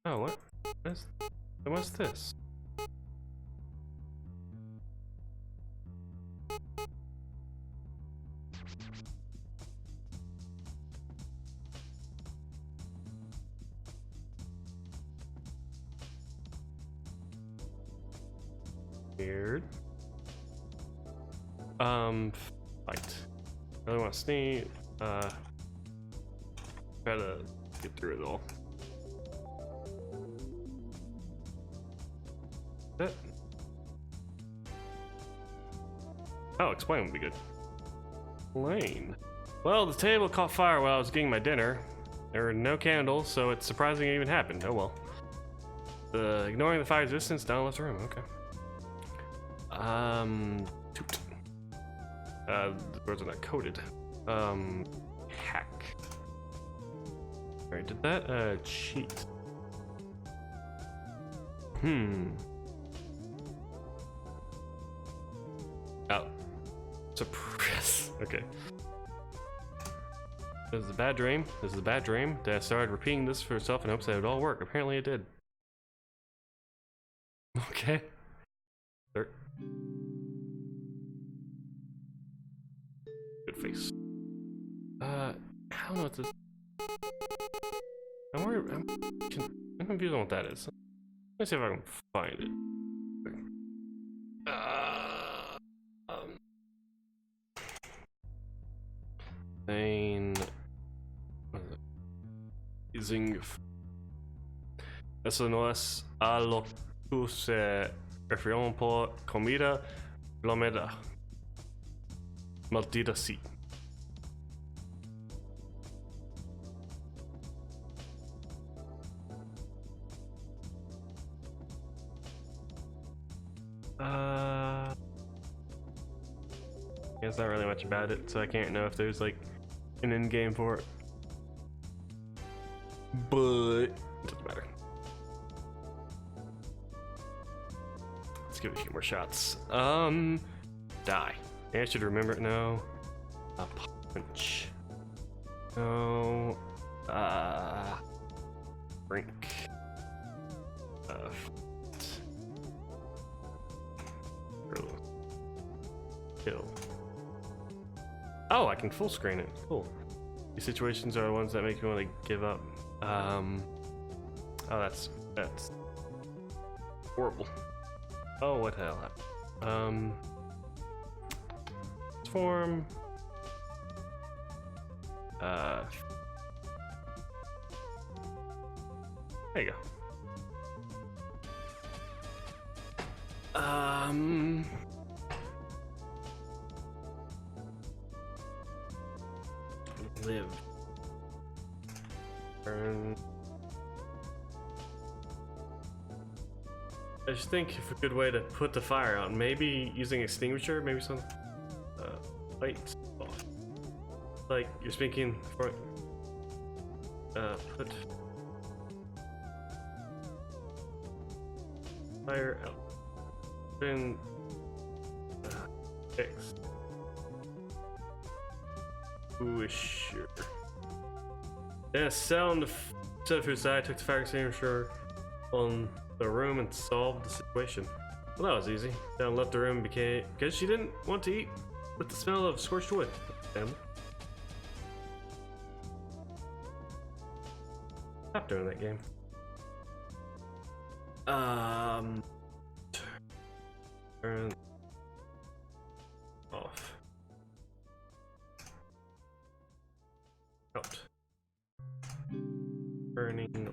Oh, what? What's this? Weird. Fight. I really want to sneeze. Try to get through it all. That. Oh, explain would be good. Explain. Well, the table caught fire while I was getting my dinner. There were no candles, so it's surprising it even happened. Oh well. Ignoring the fire's distance, Donna left the room. Okay. Toot. The words are not coded. Hack. Alright, did that, cheat? Oh. Suppress. Okay. This is a bad dream. This is a bad dream. Dad started repeating this for herself in hopes that it would all work. Apparently it did. Okay. Good face. I don't know what this. I'm confused on what that is. Let me see if I can find it. Using. Eso no es a lo que se refieren por comida plomera. Maldita sí. It's not really much about it, so I can't know if there's like an end game for it. But it doesn't matter. Let's give it a few more shots. Die. I should remember it now. A punch. No. Drink. Kill. Oh, I can full screen it. Cool. These situations are the ones that make me want to give up. Oh, that's horrible. Oh, what the hell happened? Transform. There you go. Live. Burn. I just think if a good way to put the fire out, maybe using extinguisher, maybe some lights off. Like you're speaking for put fire out. Then X. Ooh, sure. Then a sound set of whose side took the fire extinguisher on the room and solved the situation. Well, that was easy. Down left the room because she didn't want to eat with the smell of scorched wood. Stop doing that game. Turn off. Out. Burning.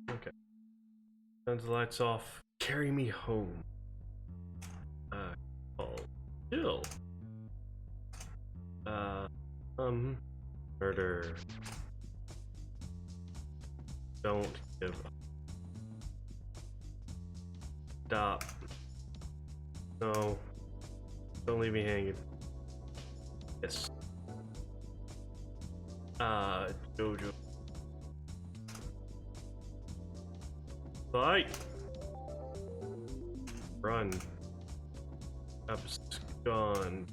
Okay. Turn the lights off. Carry me home. Chill. Murder. Don't give up. Stop. No. Don't leave me hanging. Yes. Jojo. Fight. Run. Abscond.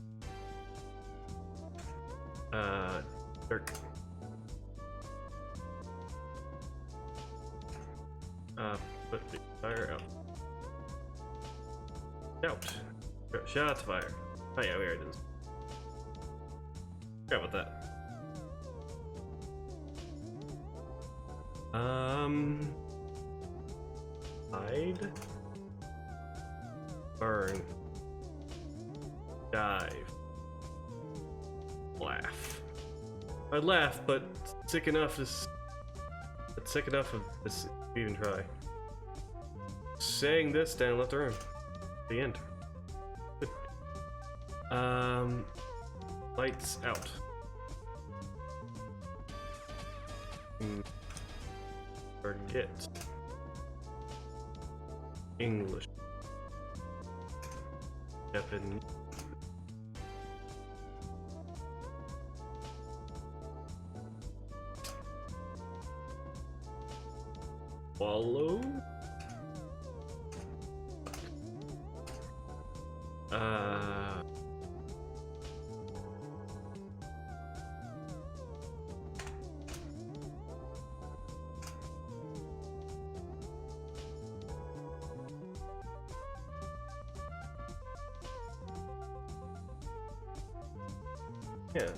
Dirk. Put the fire out. Shots fire. Oh yeah, we already did this. Forgot about that. Hide. Burn. Dive. Laugh. I'd laugh, but sick enough of this to even try. Saying this, down left the room. The end. Good. Lights out. Forget English. Japanese. Follow. Yeah.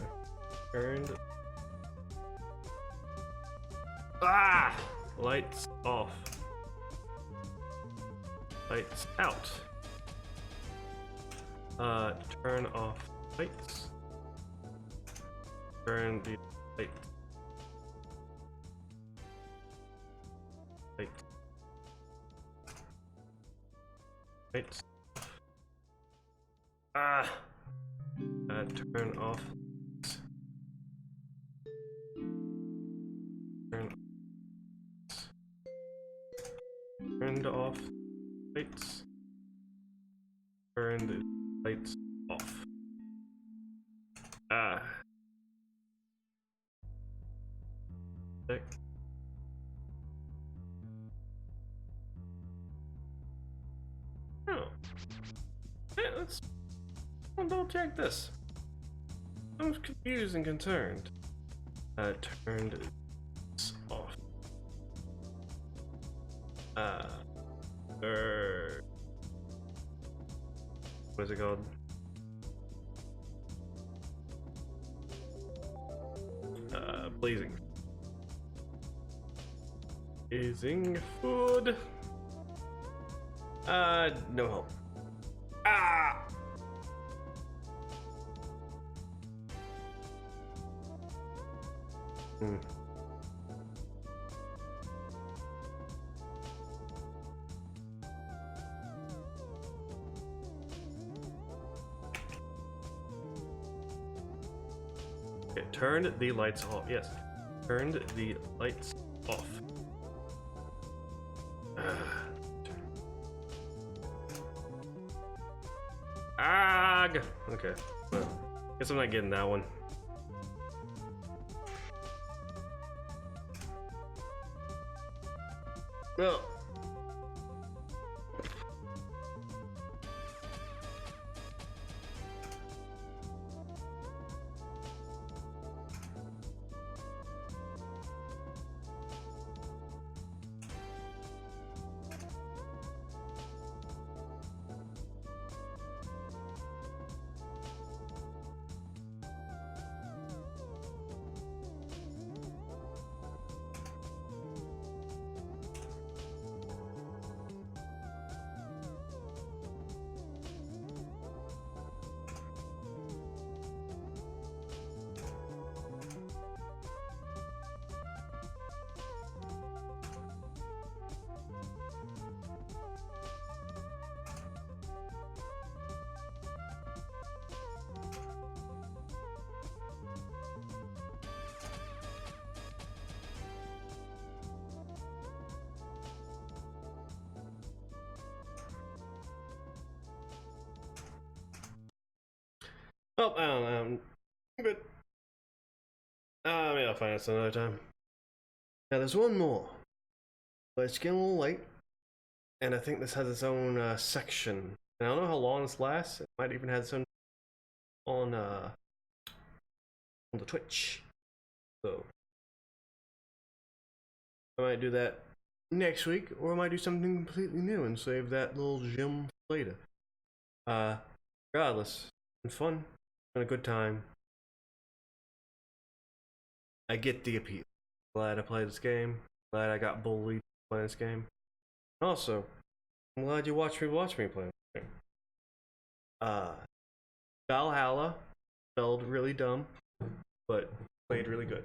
Turned. Ah! Lights off. Lights out. Turn off lights. Turn the lights. Lights. Lights. Ah! Turn off. Turned off lights. Turn the lights off. Ah. Check. Oh. Yeah, let's double check this. I'm confused and concerned. Turned this off. What is it called? Blazing. Blazing food. No help. Ah! Hmm. Okay, turn the lights off. Yes. Turned the lights off. Ag! Okay. Well, guess I'm not getting that one. No. Oh, I don't know. But maybe I'll find it some other time. Now there's one more, but it's getting a little late, and I think this has its own section. And I don't know how long this lasts. It might even have its own on the Twitch. So I might do that next week, or I might do something completely new and save that little gem for later. Regardless, it's been fun. Been a good time. I get the appeal. Glad I played this game. Glad I got bullied playing this game. Also, I'm glad you watch me play this game. Valhalla spelled really dumb, but played really good.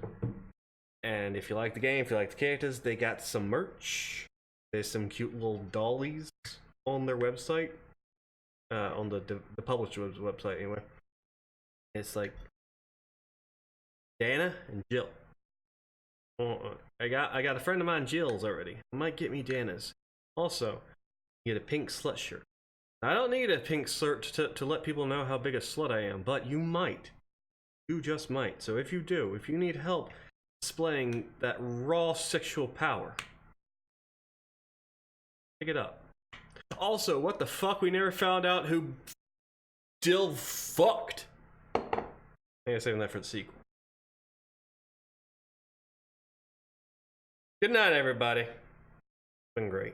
And if you like the game, if you like the characters, they got some merch. There's some cute little dollies on their website. On the publisher's website anyway. It's like Dana and Jill. I got a friend of mine, Jill's already. I might get me Dana's. Also, you get a pink slut shirt. I don't need a pink shirt to let people know how big a slut I am, but you might. You just might. So if you do, if you need help displaying that raw sexual power, pick it up. Also, what the fuck? We never found out who Jill fucked. I think I'm saving that for the sequel. Good night, everybody. It's been great.